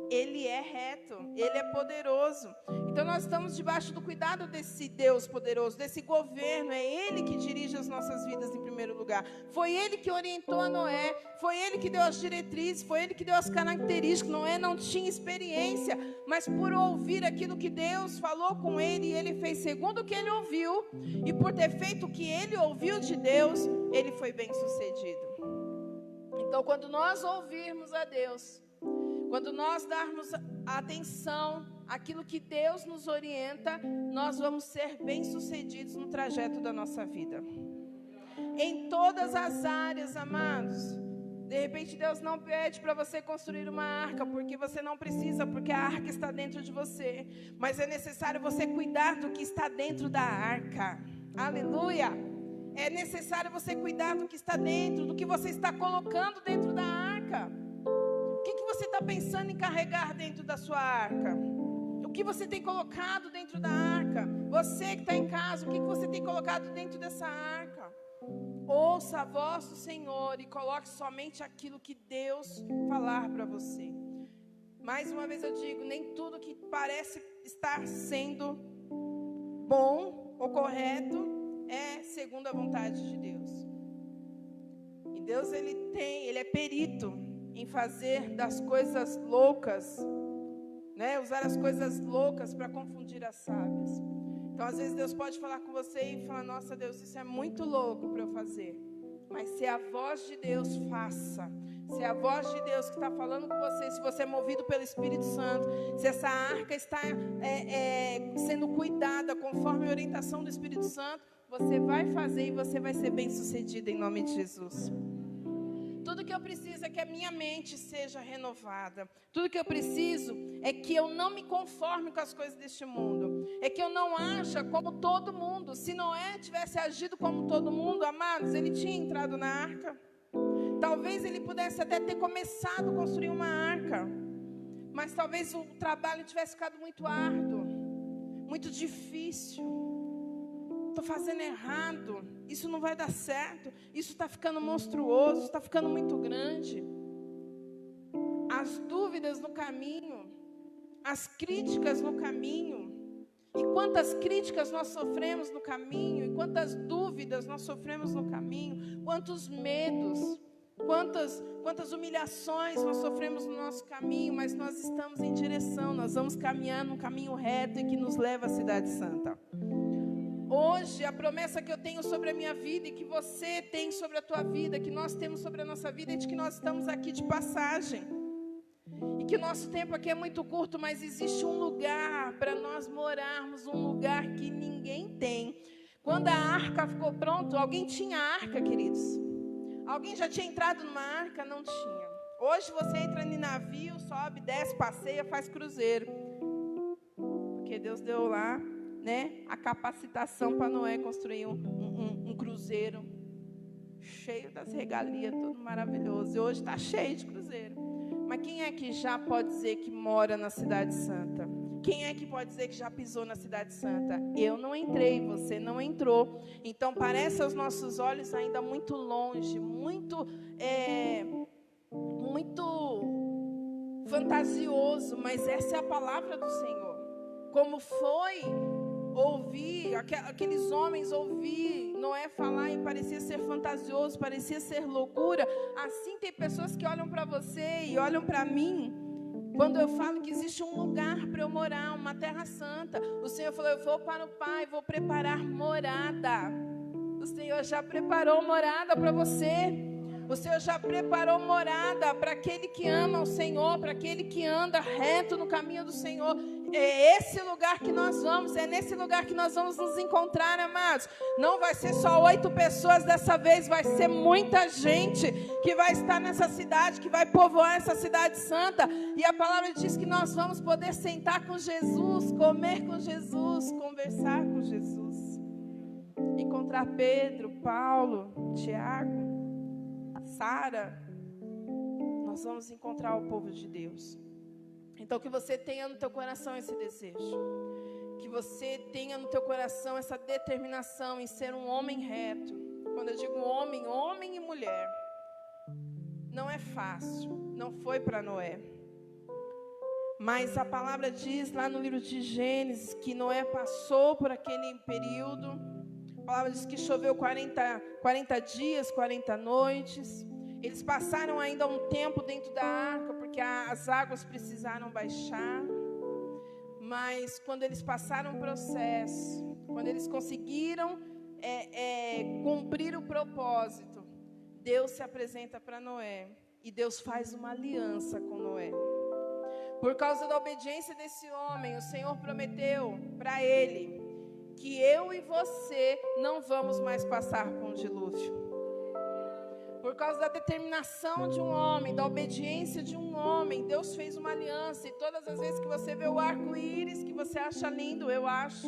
Ele é reto, Ele é poderoso. Então nós estamos debaixo do cuidado desse Deus poderoso, desse governo. É Ele que dirige as nossas vidas em primeiro lugar. Foi Ele que orientou a Noé, foi Ele que deu as diretrizes, foi Ele que deu as características. Noé não tinha experiência, mas por ouvir aquilo que Deus falou com ele, ele fez segundo o que ele ouviu, e por ter feito o que ele ouviu de Deus, ele foi bem sucedido. Então quando nós ouvirmos a Deus, quando nós darmos atenção àquilo que Deus nos orienta, nós vamos ser bem-sucedidos no trajeto da nossa vida. Em todas as áreas, amados. De repente Deus não pede para você construir uma arca, porque você não precisa, porque a arca está dentro de você. Mas é necessário você cuidar do que está dentro da arca. Aleluia! É necessário você cuidar do que está dentro, do que você está colocando dentro da arca. O que você está pensando em carregar dentro da sua arca? O que você tem colocado dentro da arca? Você que está em casa, o que você tem colocado dentro dessa arca? Ouça a voz do Senhor e coloque somente aquilo que Deus falar para você. Mais uma vez eu digo, nem tudo que parece estar sendo bom ou correto é segundo a vontade de Deus. E Deus, Ele é perito em fazer das coisas loucas, né? Usar as coisas loucas para confundir as sábias. Então, às vezes, Deus pode falar com você e falar, nossa, Deus, isso é muito louco para eu fazer. Mas se a voz de Deus, faça. Se é a voz de Deus que está falando com você, se você é movido pelo Espírito Santo, se essa arca está sendo cuidada conforme a orientação do Espírito Santo, você vai fazer e você vai ser bem-sucedido em nome de Jesus. Tudo que eu preciso é que a minha mente seja renovada. Tudo que eu preciso é que eu não me conforme com as coisas deste mundo. É que eu não aja como todo mundo. Se Noé tivesse agido como todo mundo, amados, ele tinha entrado na arca. Talvez ele pudesse até ter começado a construir uma arca. Mas talvez o trabalho tivesse ficado muito árduo, muito difícil. Estou fazendo errado, isso não vai dar certo, isso está ficando monstruoso, está ficando muito grande. as dúvidas no caminho, as críticas no caminho. E quantas críticas nós sofremos no caminho, e quantas dúvidas nós sofremos no caminho, quantos medos, quantas humilhações nós sofremos no nosso caminho, mas nós estamos em direção, nós vamos caminhar num caminho reto e que nos leva à Cidade Santa. Hoje, a promessa que eu tenho sobre a minha vida e que você tem sobre a tua vida, que nós temos sobre a nossa vida, é de que nós estamos aqui de passagem. E que o nosso tempo aqui é muito curto, mas existe um lugar para nós morarmos, um lugar que ninguém tem. Quando a arca ficou pronta, alguém tinha arca, queridos? Alguém já tinha entrado numa arca? Não tinha. Hoje você entra em navio, sobe, desce, passeia, faz cruzeiro. Porque Deus deu lá, né, a capacitação para Noé construir um cruzeiro cheio das regalias, tudo maravilhoso. E hoje está cheio de cruzeiro. Mas quem é que já pode dizer que mora na Cidade Santa? Quem é que pode dizer que já pisou na Cidade Santa? Eu não entrei, você não entrou. Então parece aos nossos olhos ainda muito longe, muito fantasioso, mas essa é a palavra do Senhor. Como foi ouvir, aqueles homens ouvir Noé falar e parecia ser fantasioso, parecia ser loucura. Assim tem pessoas que olham para você e olham para mim, quando eu falo que existe um lugar para eu morar, uma terra santa. O Senhor falou, eu vou para o Pai, vou preparar morada. O Senhor já preparou morada para você. O Senhor já preparou morada para aquele que ama o Senhor, para aquele que anda reto no caminho do Senhor. É esse lugar que nós vamos, é nesse lugar que nós vamos nos encontrar, amados. Não vai ser só 8 pessoas dessa vez, vai ser muita gente que vai estar nessa cidade, que vai povoar essa cidade santa. E a palavra diz que nós vamos poder sentar com Jesus, comer com Jesus, conversar com Jesus. Encontrar Pedro, Paulo, Tiago, Sara. Nós vamos encontrar o povo de Deus. Então, que você tenha no teu coração esse desejo. Que você tenha no teu coração essa determinação em ser um homem reto. Quando eu digo homem, homem e mulher. Não é fácil. Não foi para Noé. Mas a palavra diz lá no livro de Gênesis que Noé passou por aquele período. A palavra diz que choveu 40 dias, 40 noites. Eles passaram ainda um tempo dentro da arca, porque as águas precisaram baixar. Mas quando eles passaram o processo, quando eles conseguiram cumprir o propósito, Deus se apresenta para Noé. E Deus faz uma aliança com Noé. Por causa da obediência desse homem, o Senhor prometeu para ele que eu e você não vamos mais passar por um dilúvio. Por causa da determinação de um homem, da obediência de um homem, Deus fez uma aliança. E todas as vezes que você vê o arco-íris, que você acha lindo, eu acho.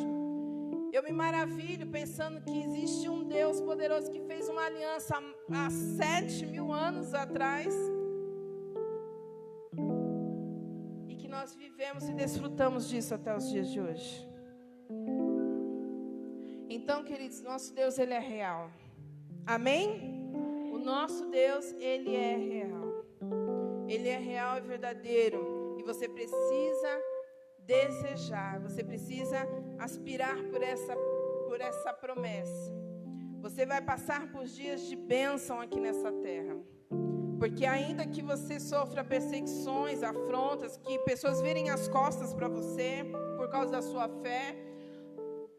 Eu me maravilho pensando que existe um Deus poderoso que fez uma aliança há 7.000 anos atrás. E que nós vivemos e desfrutamos disso até os dias de hoje. Então, queridos, nosso Deus, Ele é real. Amém? O nosso Deus, Ele é real. Ele é real e verdadeiro. E você precisa desejar, você precisa aspirar por essa promessa. Você vai passar por dias de bênção aqui nessa terra. Porque ainda que você sofra perseguições, afrontas, que pessoas virem as costas para você por causa da sua fé,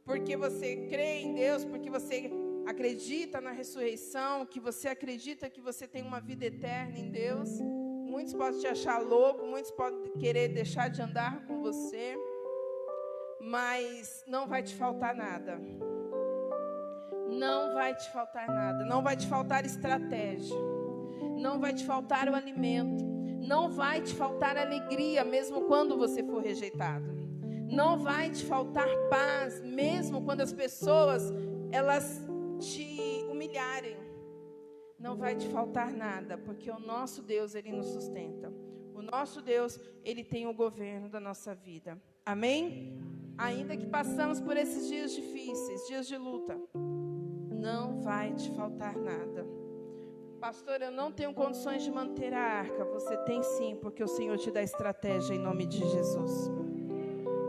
porque você crê em Deus, porque você acredita na ressurreição, que você acredita que você tem uma vida eterna em Deus. Muitos podem te achar louco, muitos podem querer deixar de andar com você, mas não vai te faltar nada. Não vai te faltar nada. Não vai te faltar estratégia. Não vai te faltar o alimento. Não vai te faltar alegria, mesmo quando você for rejeitado. Não vai te faltar paz, mesmo quando as pessoas, elas te humilharem. Não vai te faltar nada, porque o nosso Deus, Ele nos sustenta. O nosso Deus, Ele tem o governo da nossa vida. Amém? Ainda que passamos por esses dias difíceis, dias de luta, não vai te faltar nada. Pastor, eu não tenho condições de manter a arca. Você tem sim, porque o Senhor te dá estratégia em nome de Jesus.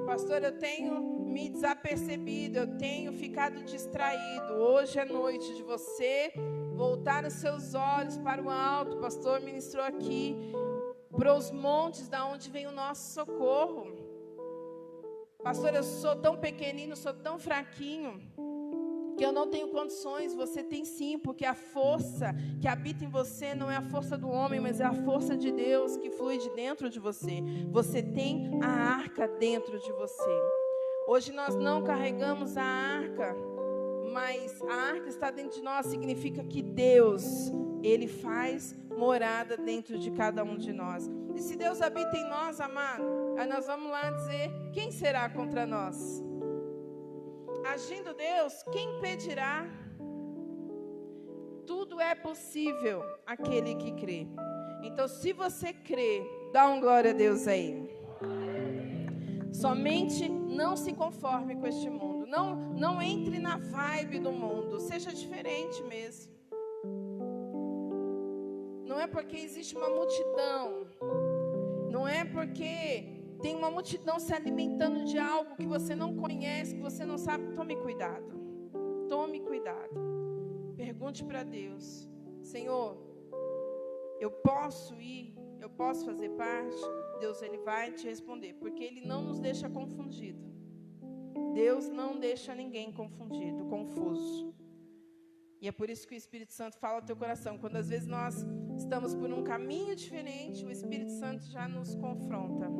Pastor, eu tenho me desapercebido, eu tenho ficado distraído. Hoje é noite de você voltar os seus olhos para o alto. O pastor ministrou aqui para os montes, da onde vem o nosso socorro. Pastor, eu sou tão pequenino, sou tão fraquinho, que eu não tenho condições. Você tem sim, porque a força que habita em você não é a força do homem, mas é a força de Deus que flui de dentro de você. Você tem a arca dentro de você. Hoje nós não carregamos a arca, mas a arca está dentro de nós, significa que Deus, Ele faz morada dentro de cada um de nós. E se Deus habita em nós, amado, aí nós vamos lá dizer, quem será contra nós? Agindo Deus, quem impedirá? Tudo é possível aquele que crê. Então, se você crê, dá um glória a Deus aí. Somente não se conforme com este mundo. Não entre na vibe do mundo. Seja diferente mesmo. Não é porque existe uma multidão. Não é porque tem uma multidão se alimentando de algo que você não conhece, que você não sabe. Tome cuidado. Tome cuidado. Pergunte para Deus: Senhor, eu posso ir? Eu posso fazer parte? Deus, Ele vai te responder, porque Ele não nos deixa confundido. Deus não deixa ninguém confundido, confuso. E é por isso que o Espírito Santo fala ao teu coração. Quando às vezes nós estamos por um caminho diferente, o Espírito Santo já nos confronta.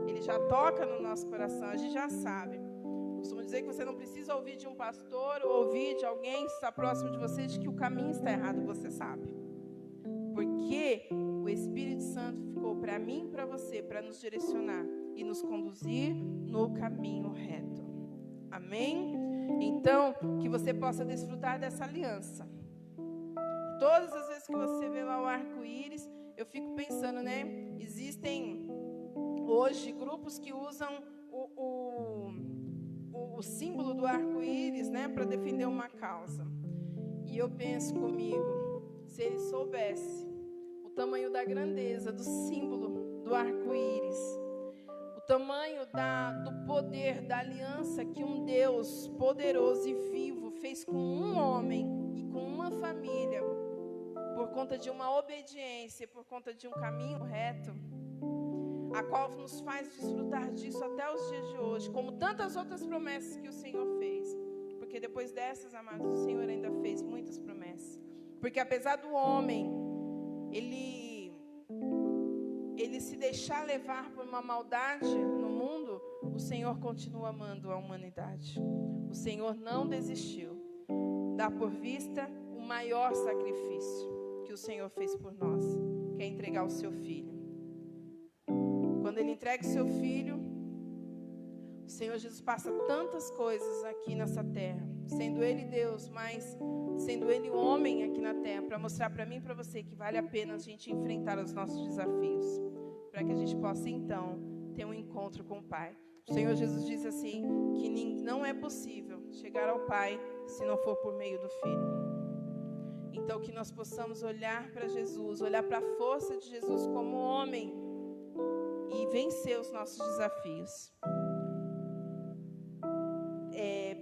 Ele já toca no nosso coração, a gente já sabe. Eu costumo dizer que você não precisa ouvir de um pastor ou ouvir de alguém que está próximo de você de que o caminho está errado, você sabe. Porque o Espírito Santo ficou para mim e para você, para nos direcionar e nos conduzir no caminho reto. Amém? Então, que você possa desfrutar dessa aliança. Todas as vezes que você vê lá o arco-íris, eu fico pensando, né? Existem hoje grupos que usam o símbolo do arco-íris, né, para defender uma causa. E eu penso comigo, se ele soubesse o tamanho da grandeza do símbolo do arco-íris, o tamanho do poder, da aliança que um Deus poderoso e vivo fez com um homem e com uma família, por conta de uma obediência, por conta de um caminho reto, a qual nos faz desfrutar disso até os dias de hoje, como tantas outras promessas que o Senhor fez. Porque depois dessas, amados, o Senhor ainda fez muitas promessas. Porque apesar do homem, ele se deixar levar por uma maldade no mundo, o Senhor continua amando a humanidade. O Senhor não desistiu. Dá por vista o maior sacrifício que o Senhor fez por nós, que é entregar o seu Filho. Quando Ele entrega o seu Filho, o Senhor Jesus passa tantas coisas aqui nessa terra, sendo Ele Deus, mas sendo Ele homem aqui na terra, para mostrar para mim e para você que vale a pena a gente enfrentar os nossos desafios, para que a gente possa então ter um encontro com o Pai. O Senhor Jesus diz assim, que não é possível chegar ao Pai se não for por meio do Filho. Então que nós possamos olhar para Jesus, olhar para a força de Jesus como homem e vencer os nossos desafios.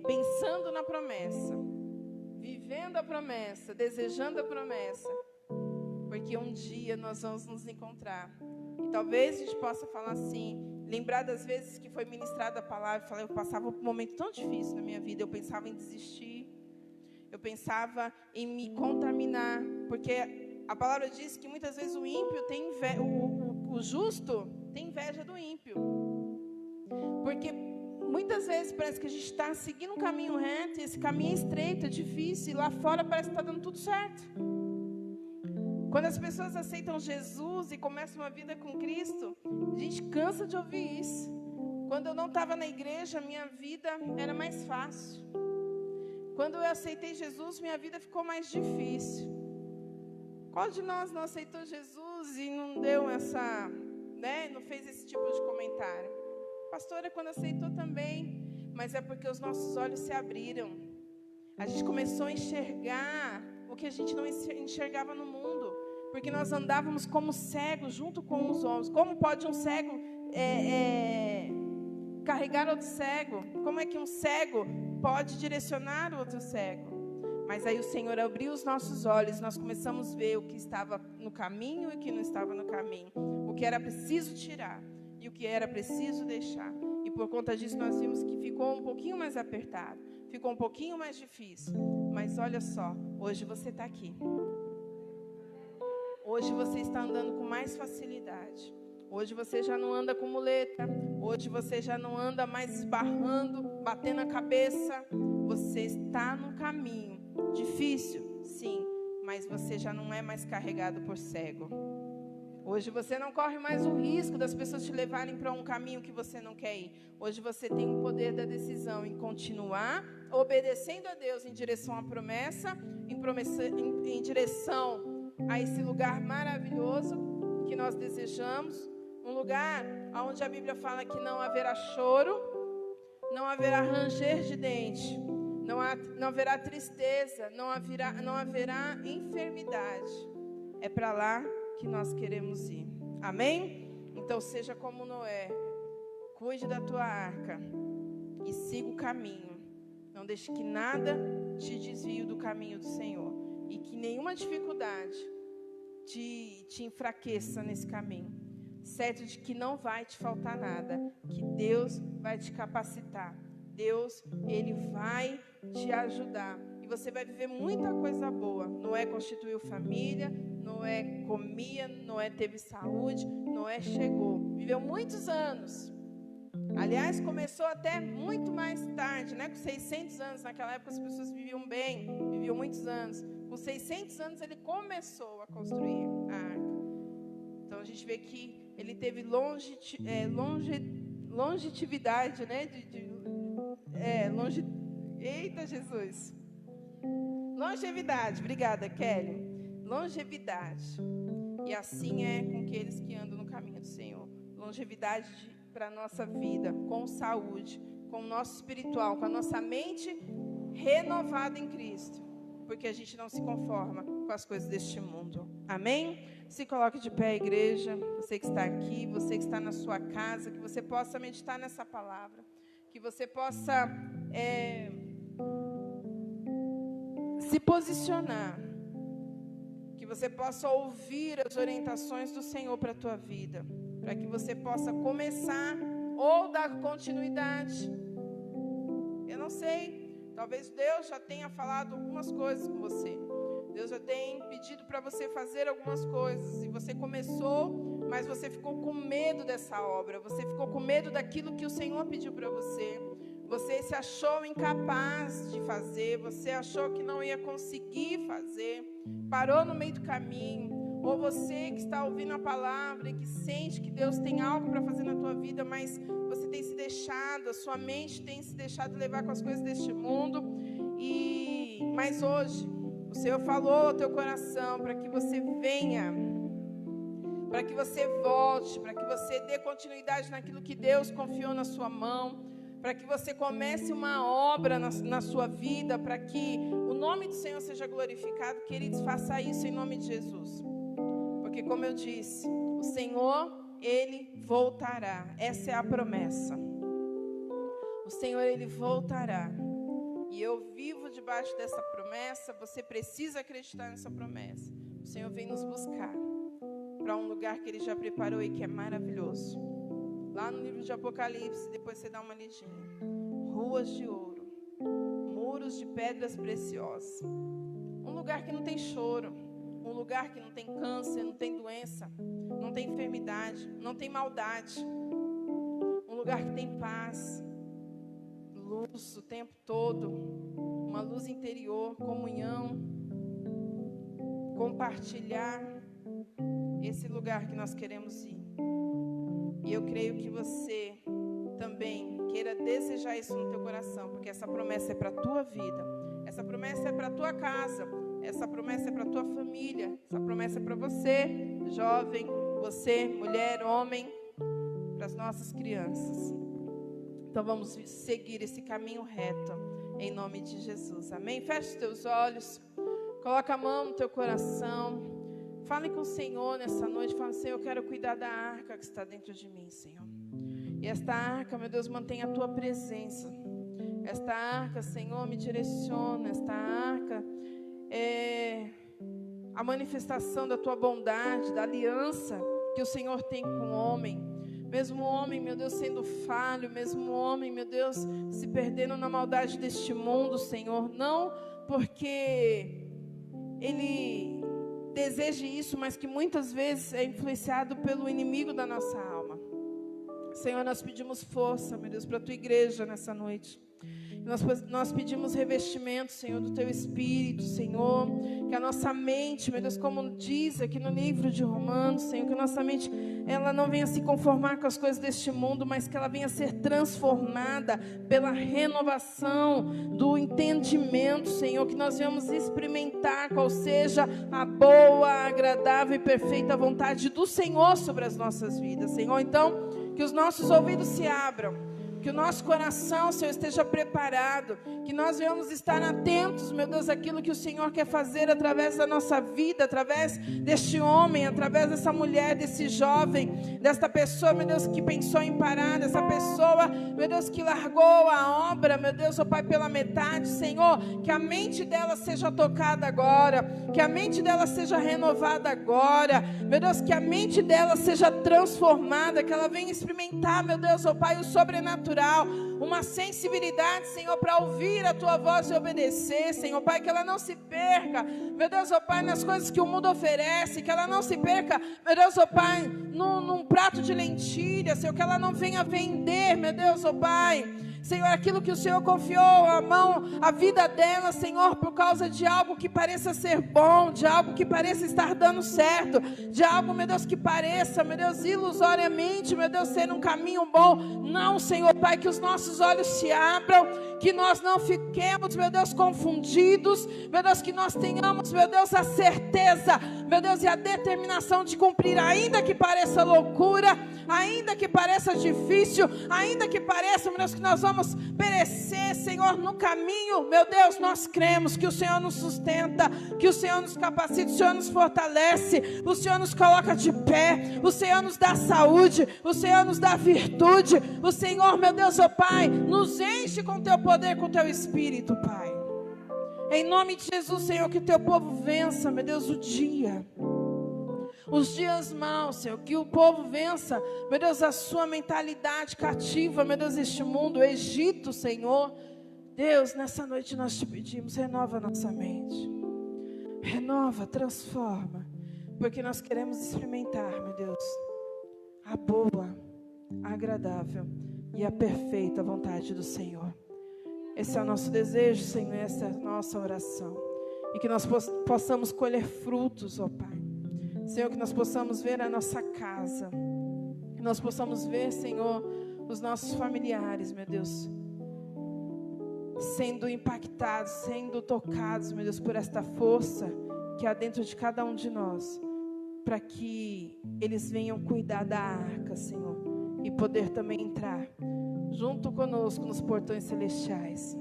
Pensando na promessa, vivendo a promessa, desejando a promessa, porque um dia nós vamos nos encontrar. E talvez a gente possa falar assim, lembrar das vezes que foi ministrada a palavra, eu passava por um momento tão difícil na minha vida, eu pensava em desistir, eu pensava em me contaminar, porque a palavra diz que muitas vezes o ímpio tem inveja, o justo tem inveja do ímpio, porque muitas vezes parece que a gente está seguindo um caminho reto, e esse caminho é estreito, é difícil, e lá fora parece que está dando tudo certo. Quando as pessoas aceitam Jesus e começam uma vida com Cristo, a gente cansa de ouvir isso. Quando eu não estava na igreja, minha vida era mais fácil. Quando eu aceitei Jesus, minha vida ficou mais difícil. Qual de nós não aceitou Jesus e não deu essa, né, não fez esse tipo de comentário? Pastora, quando aceitou também, mas é porque os nossos olhos se abriram. A gente começou a enxergar o que a gente não enxergava no mundo. porque nós andávamos como cegos junto com os homens. Como pode um cego carregar outro cego? Como é que um cego pode direcionar o outro cego? Mas aí o Senhor abriu os nossos olhos, nós começamos a ver o que estava no caminho e o que não estava no caminho, o que era preciso tirar e o que era preciso deixar. E por conta disso nós vimos que ficou um pouquinho mais apertado, ficou um pouquinho mais difícil. Mas olha só, hoje você está aqui. Hoje você está andando com mais facilidade. Hoje você já não anda com muleta. Hoje você já não anda mais esbarrando, batendo a cabeça. Você está no caminho. Difícil, sim, mas você já não é mais carregado por cego. Hoje você não corre mais o risco das pessoas te levarem para um caminho que você não quer ir. Hoje você tem o poder da decisão em continuar obedecendo a Deus em direção à promessa, em direção a esse lugar maravilhoso que nós desejamos. Um lugar onde a Bíblia fala que não haverá choro, não haverá ranger de dente, não haverá tristeza, não haverá enfermidade. É para lá que nós queremos ir. Amém? Então seja como Noé. Cuide da tua arca e siga o caminho. Não deixe que nada te desvie do caminho do Senhor. E que nenhuma dificuldade te enfraqueça nesse caminho. Certo de que não vai te faltar nada. Que Deus vai te capacitar. Deus, Ele vai te ajudar. E você vai viver muita coisa boa. Noé constituiu família, Noé comia, Noé teve saúde, Noé chegou. Viveu muitos anos. Aliás, começou até muito mais tarde, né? Com 600 anos. Naquela época as pessoas viviam bem, viviam muitos anos. Com 600 anos ele começou a construir a arca. Então a gente vê que ele teve longevidade, né? Eita, Jesus. Longevidade, obrigada, Kelly. Longevidade. E assim é com aqueles que andam no caminho do Senhor. Longevidade para a nossa vida, com saúde, com o nosso espiritual, com a nossa mente renovada em Cristo. Porque a gente não se conforma com as coisas deste mundo. Amém? Se coloque de pé, igreja. Você que está aqui, você que está na sua casa, que você possa meditar nessa palavra. Que você possa se posicionar. Que você possa ouvir as orientações do Senhor para a tua vida. Para que você possa começar ou dar continuidade. Eu não sei. Talvez Deus já tenha falado algumas coisas com você. Deus já tem pedido para você fazer algumas coisas. E você começou, mas você ficou com medo dessa obra. Você ficou com medo daquilo que o Senhor pediu para você. Você se achou incapaz de fazer. Você achou que não ia conseguir fazer. Parou no meio do caminho. Ou você que está ouvindo a palavra e que sente que Deus tem algo para fazer na tua vida, mas você tem se deixado, a sua mente tem se deixado levar com as coisas deste mundo. Mas hoje, o Senhor falou ao teu coração para que você venha, para que você volte, para que você dê continuidade naquilo que Deus confiou na sua mão, para que você comece uma obra na sua vida, para que o nome do Senhor seja glorificado. Queridos, faça isso em nome de Jesus. Porque, como eu disse, o Senhor, Ele voltará. Essa é a promessa. O Senhor, Ele voltará. E eu vivo debaixo dessa promessa. Você precisa acreditar nessa promessa. O Senhor vem nos buscar para um lugar que Ele já preparou e que é maravilhoso. Lá no livro de Apocalipse, depois você dá uma lidinha. Ruas de ouro, muros de pedras preciosas. Um lugar que não tem choro. Um lugar que não tem câncer, não tem doença, não tem enfermidade, não tem maldade. Um lugar que tem paz, luz o tempo todo, uma luz interior, comunhão, compartilhar. Esse lugar que nós queremos ir. E eu creio que você também queira desejar isso no teu coração, porque essa promessa é para a tua vida, essa promessa é para a tua casa. Essa promessa é para a tua família. Essa promessa é para você, jovem, você, mulher, homem, para as nossas crianças. Então vamos seguir esse caminho reto, em nome de Jesus. Amém? Feche os teus olhos, coloca a mão no teu coração, Fale com o Senhor nessa noite. Fale, Senhor, eu quero cuidar da arca que está dentro de mim, Senhor. E esta arca, meu Deus, mantém a tua presença. Esta arca, Senhor, me direciona. Esta arca é a manifestação da tua bondade, da aliança que o Senhor tem com o homem. Mesmo o homem, meu Deus, sendo falho, mesmo o homem, meu Deus, se perdendo na maldade deste mundo, Senhor. Não porque ele deseje isso, mas que muitas vezes é influenciado pelo inimigo da nossa alma. Senhor, nós pedimos força, meu Deus, para a tua igreja nessa noite. Nós pedimos revestimento, Senhor, do teu Espírito, Senhor, que a nossa mente, meu Deus, como diz aqui no livro de Romanos, Senhor, que a nossa mente, ela não venha se conformar com as coisas deste mundo, mas que ela venha ser transformada pela renovação do entendimento, Senhor, que nós venhamos experimentar qual seja a boa, agradável e perfeita vontade do Senhor sobre as nossas vidas, Senhor. Então, que os nossos ouvidos se abram, que o nosso coração, Senhor, esteja preparado, que nós venhamos estar atentos, meu Deus, àquilo que o Senhor quer fazer através da nossa vida, através deste homem, através dessa mulher, desse jovem, desta pessoa, meu Deus, que pensou em parar, dessa pessoa, meu Deus, que largou a obra, meu Deus, ó Pai, pela metade, Senhor, que a mente dela seja tocada agora, que a mente dela seja renovada agora, meu Deus, que a mente dela seja transformada, que ela venha experimentar, meu Deus, ó Pai, o sobrenatural, uma sensibilidade, Senhor, para ouvir a tua voz e obedecer, Senhor, Pai, que ela não se perca, meu Deus, ó Pai, nas coisas que o mundo oferece, que ela não se perca, meu Deus, ó Pai, num prato de lentilha, Senhor, que ela não venha vender, meu Deus, ó Pai, Senhor, aquilo que o Senhor confiou a vida dela, Senhor, por causa de algo que pareça ser bom, de algo que pareça estar dando certo, de algo, meu Deus, que pareça, meu Deus, ilusoriamente, meu Deus, ser um caminho bom. Não, Senhor, Pai, que os nossos olhos se abram, que nós não fiquemos, meu Deus, confundidos, meu Deus, que nós tenhamos, meu Deus, a certeza, meu Deus, e a determinação de cumprir, ainda que pareça loucura, ainda que pareça difícil, ainda que pareça, meu Deus, que nós vamos perecer, Senhor, no caminho, meu Deus, nós cremos que o Senhor nos sustenta, que o Senhor nos capacita, o Senhor nos fortalece, o Senhor nos coloca de pé, o Senhor nos dá saúde, o Senhor nos dá virtude, o Senhor, meu Deus, ó Pai, nos enche com teu poder, com teu Espírito, Pai. Em nome de Jesus, Senhor, que teu povo vença, meu Deus, os dias maus, Senhor, que o povo vença, meu Deus, a sua mentalidade cativa, meu Deus, este mundo, o Egito, Senhor. Deus, nessa noite nós te pedimos, renova a nossa mente, renova, transforma, porque nós queremos experimentar, meu Deus, a boa, a agradável e a perfeita vontade do Senhor. Esse é o nosso desejo, Senhor, essa é a nossa oração, e que nós possamos colher frutos, ó Pai. Senhor, que nós possamos ver a nossa casa, que nós possamos ver, Senhor, os nossos familiares, meu Deus, sendo impactados, sendo tocados, meu Deus, por esta força que há dentro de cada um de nós, para que eles venham cuidar da arca, Senhor, e poder também entrar junto conosco nos portões celestiais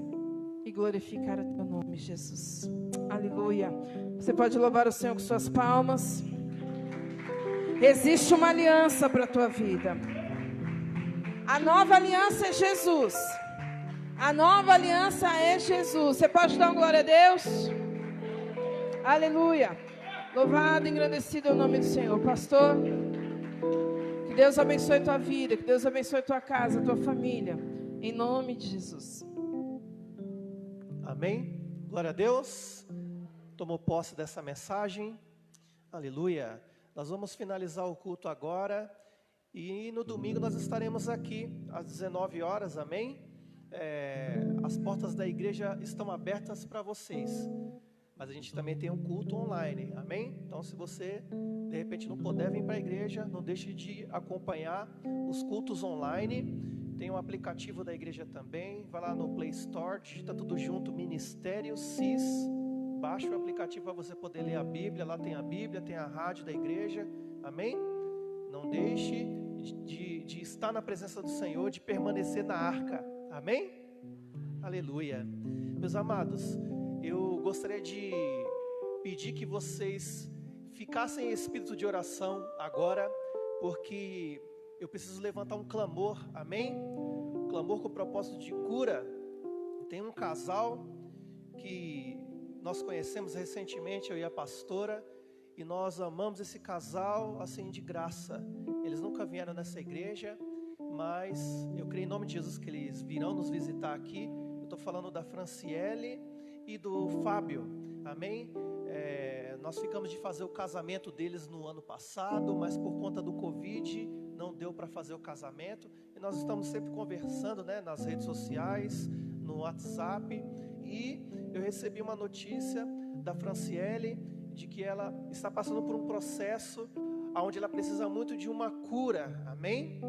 e glorificar o teu nome, Jesus. Aleluia. Você pode louvar o Senhor com suas palmas. Existe uma aliança para a tua vida. A nova aliança é Jesus. A nova aliança é Jesus. Você pode dar uma glória a Deus? Aleluia. Louvado e engrandecido é o nome do Senhor. Pastor, que Deus abençoe tua vida, que Deus abençoe tua casa, tua família. Em nome de Jesus. Amém. Glória a Deus. Tomou posse dessa mensagem. Aleluia. Nós vamos finalizar o culto agora e no domingo nós estaremos aqui às 19 horas, amém? As portas da igreja estão abertas para vocês, mas a gente também tem um culto online, amém? Então se você de repente não puder vir para a igreja, não deixe de acompanhar os cultos online. Tem um aplicativo da igreja também, vai lá no Play Store, digita tudo junto, Ministério CIS. Baixe o aplicativo para você poder ler a Bíblia. Lá tem a Bíblia, tem a rádio da igreja. Amém? Não deixe de estar na presença do Senhor, de permanecer na arca. Amém? Aleluia. Meus amados, eu gostaria de pedir que vocês ficassem em espírito de oração agora, porque eu preciso levantar um clamor, amém? Um clamor com o propósito de cura. Tem um casal que nós conhecemos recentemente, eu e a pastora, e nós amamos esse casal assim de graça. Eles nunca vieram nessa igreja, mas eu creio em nome de Jesus que eles virão nos visitar aqui. Eu estou falando da Franciele e do Fábio, amém? Nós ficamos de fazer o casamento deles no ano passado, mas por conta do Covid não deu para fazer o casamento. E nós estamos sempre conversando, né, nas redes sociais, no WhatsApp. E eu recebi uma notícia da Franciele de que ela está passando por um processo onde ela precisa muito de uma cura, amém?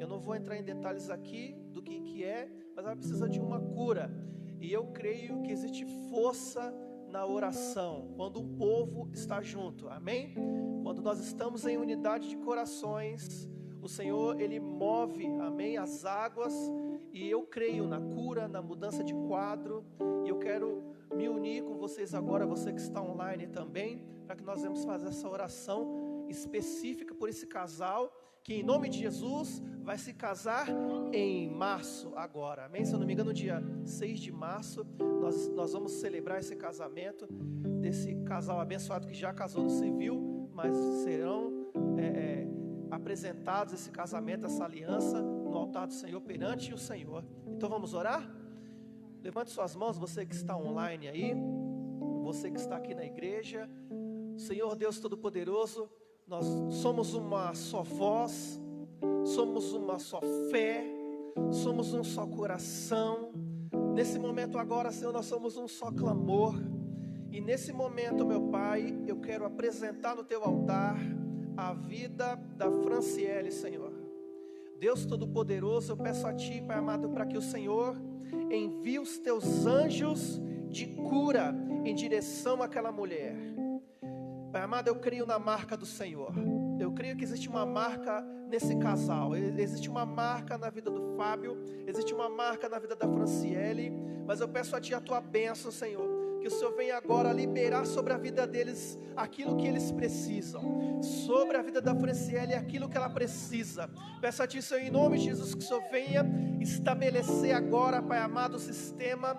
Eu não vou entrar em detalhes aqui do que é, mas ela precisa de uma cura. E eu creio que existe força na oração, quando o povo está junto, amém? Quando nós estamos em unidade de corações, o Senhor, Ele move, amém, as águas, e eu creio na cura, na mudança de quadro, e eu quero me unir com vocês agora, você que está online também, para que nós vamos fazer essa oração específica por esse casal, que em nome de Jesus vai se casar em março agora, amém? Se eu não me engano, no dia 6 de março, nós vamos celebrar esse casamento, desse casal abençoado que já casou no civil, mas serão apresentados esse casamento, essa aliança, no altar do Senhor, perante o Senhor. Então vamos orar? Levante suas mãos, você que está online aí, você que está aqui na igreja. Senhor Deus Todo-Poderoso, nós somos uma só voz, somos uma só fé, somos um só coração. Nesse momento agora, Senhor, nós somos um só clamor. E nesse momento, meu Pai, eu quero apresentar no Teu altar a vida da Franciele, Senhor. Deus Todo-Poderoso, eu peço a Ti, Pai amado, para que o Senhor envie os Teus anjos de cura em direção àquela mulher. Pai amado, eu creio na marca do Senhor. Eu creio que existe uma marca nesse casal. Existe uma marca na vida do Fábio. Existe uma marca na vida da Franciele. Mas eu peço a Ti a Tua bênção, Senhor. Que o Senhor venha agora liberar sobre a vida deles aquilo que eles precisam. Sobre a vida da Franciele aquilo que ela precisa. Peço a Ti, Senhor, em nome de Jesus, que o Senhor venha estabelecer agora, Pai amado, o sistema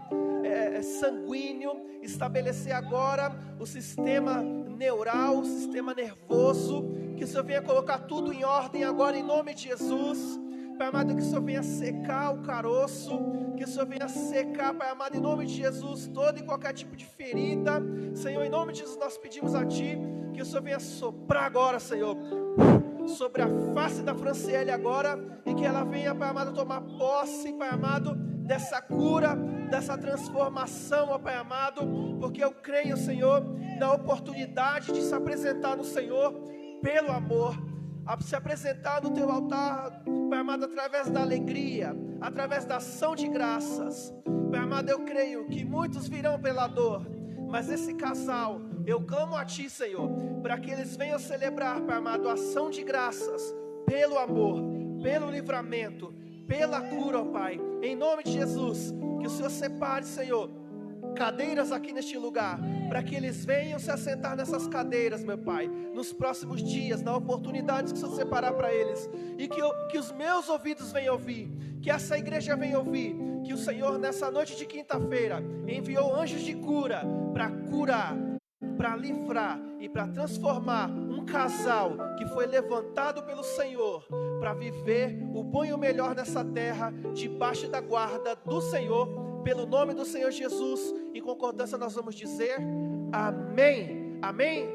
sanguíneo. Estabelecer agora o sistema neural, o sistema nervoso. Que o Senhor venha colocar tudo em ordem agora, em nome de Jesus. Pai amado, que o Senhor venha secar o caroço, que o Senhor venha secar, Pai amado, em nome de Jesus, todo e qualquer tipo de ferida. Senhor, em nome de Jesus, nós pedimos a Ti, que o Senhor venha soprar agora, Senhor, sobre a face da Franciele agora, e que ela venha, Pai amado, tomar posse, Pai amado, dessa cura, dessa transformação, ó Pai amado, porque eu creio, Senhor, na oportunidade de se apresentar no Senhor, pelo amor, a se apresentar no Teu altar, Pai amado, através da alegria, através da ação de graças. Pai amado, eu creio que muitos virão pela dor, mas esse casal, eu clamo a Ti, Senhor, para que eles venham celebrar, Pai amado, a ação de graças, pelo amor, pelo livramento, pela cura, ó Pai, em nome de Jesus. Que o Senhor separe, Senhor, cadeiras aqui neste lugar, para que eles venham se assentar nessas cadeiras, meu Pai, nos próximos dias, na oportunidade que o Senhor separar para eles, e que os meus ouvidos venham ouvir, que essa igreja venha ouvir, que o Senhor nessa noite de quinta-feira enviou anjos de cura, para curar, para livrar e para transformar um casal que foi levantado pelo Senhor, para viver o bom e o melhor nessa terra, debaixo da guarda do Senhor. Pelo nome do Senhor Jesus, em concordância nós vamos dizer amém, amém.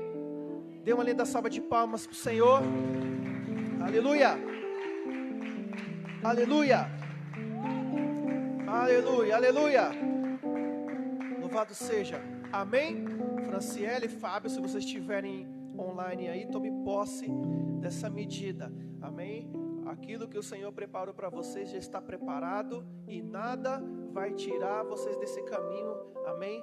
Dê uma linda salva de palmas para o Senhor. Aleluia, aleluia, aleluia, aleluia. Louvado seja, amém. Franciele, Fábio, se vocês estiverem online aí, tome posse dessa medida, amém. Aquilo que o Senhor preparou para vocês já está preparado, e nada vai tirar vocês desse caminho, amém?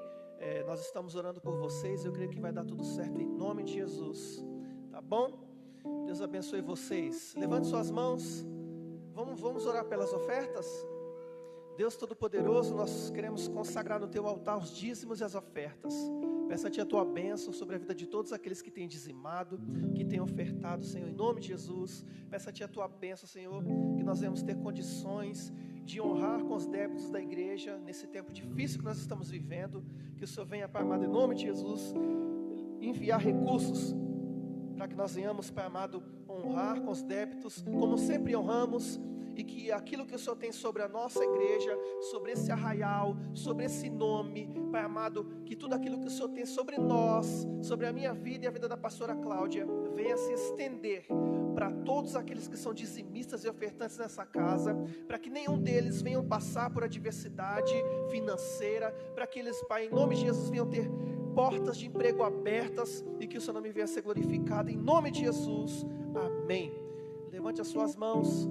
Nós estamos orando por vocês, eu creio que vai dar tudo certo em nome de Jesus, tá bom? Deus abençoe vocês. Levante suas mãos, vamos orar pelas ofertas. Deus Todo-Poderoso, nós queremos consagrar no Teu altar os dízimos e as ofertas. Peço a Ti a Tua bênção sobre a vida de todos aqueles que têm dizimado, que têm ofertado, Senhor, em nome de Jesus. Peço a Ti a Tua bênção, Senhor, que nós venhamos ter condições de honrar com os débitos da igreja, nesse tempo difícil que nós estamos vivendo. Que o Senhor venha, Pai amado, em nome de Jesus, enviar recursos para que nós venhamos, Pai amado, honrar com os débitos, como sempre honramos. E que aquilo que o Senhor tem sobre a nossa igreja, sobre esse arraial, sobre esse nome, Pai amado, que tudo aquilo que o Senhor tem sobre nós, sobre a minha vida e a vida da pastora Cláudia, venha se estender para todos aqueles que são dizimistas e ofertantes nessa casa, para que nenhum deles venham passar por adversidade financeira, para que eles, Pai, em nome de Jesus, venham ter portas de emprego abertas e que o seu nome venha a ser glorificado, em nome de Jesus, amém. Levante as suas mãos.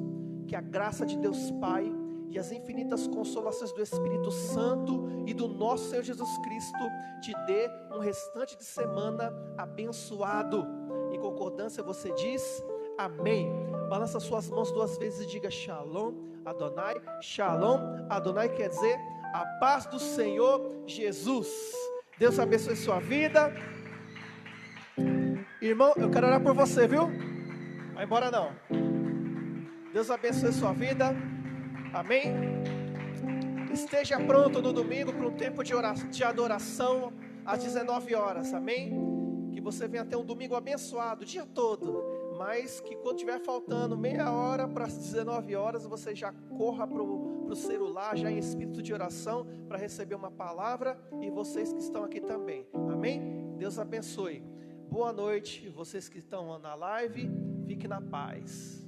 Que a graça de Deus Pai e as infinitas consolações do Espírito Santo e do nosso Senhor Jesus Cristo te dê um restante de semana abençoado. Em concordância você diz amém. Balança suas mãos 2 vezes e diga Shalom Adonai. Shalom Adonai quer dizer a paz do Senhor Jesus. Deus abençoe sua vida. Irmão, eu quero orar por você, viu? Vai embora não. Deus abençoe sua vida, amém? Esteja pronto no domingo para um tempo de adoração às 19 horas, amém? Que você venha ter um domingo abençoado o dia todo, mas que quando estiver faltando meia hora para as 19 horas, você já corra para o celular, já em espírito de oração, para receber uma palavra, e vocês que estão aqui também, amém? Deus abençoe. Boa noite, vocês que estão na live, fique na paz.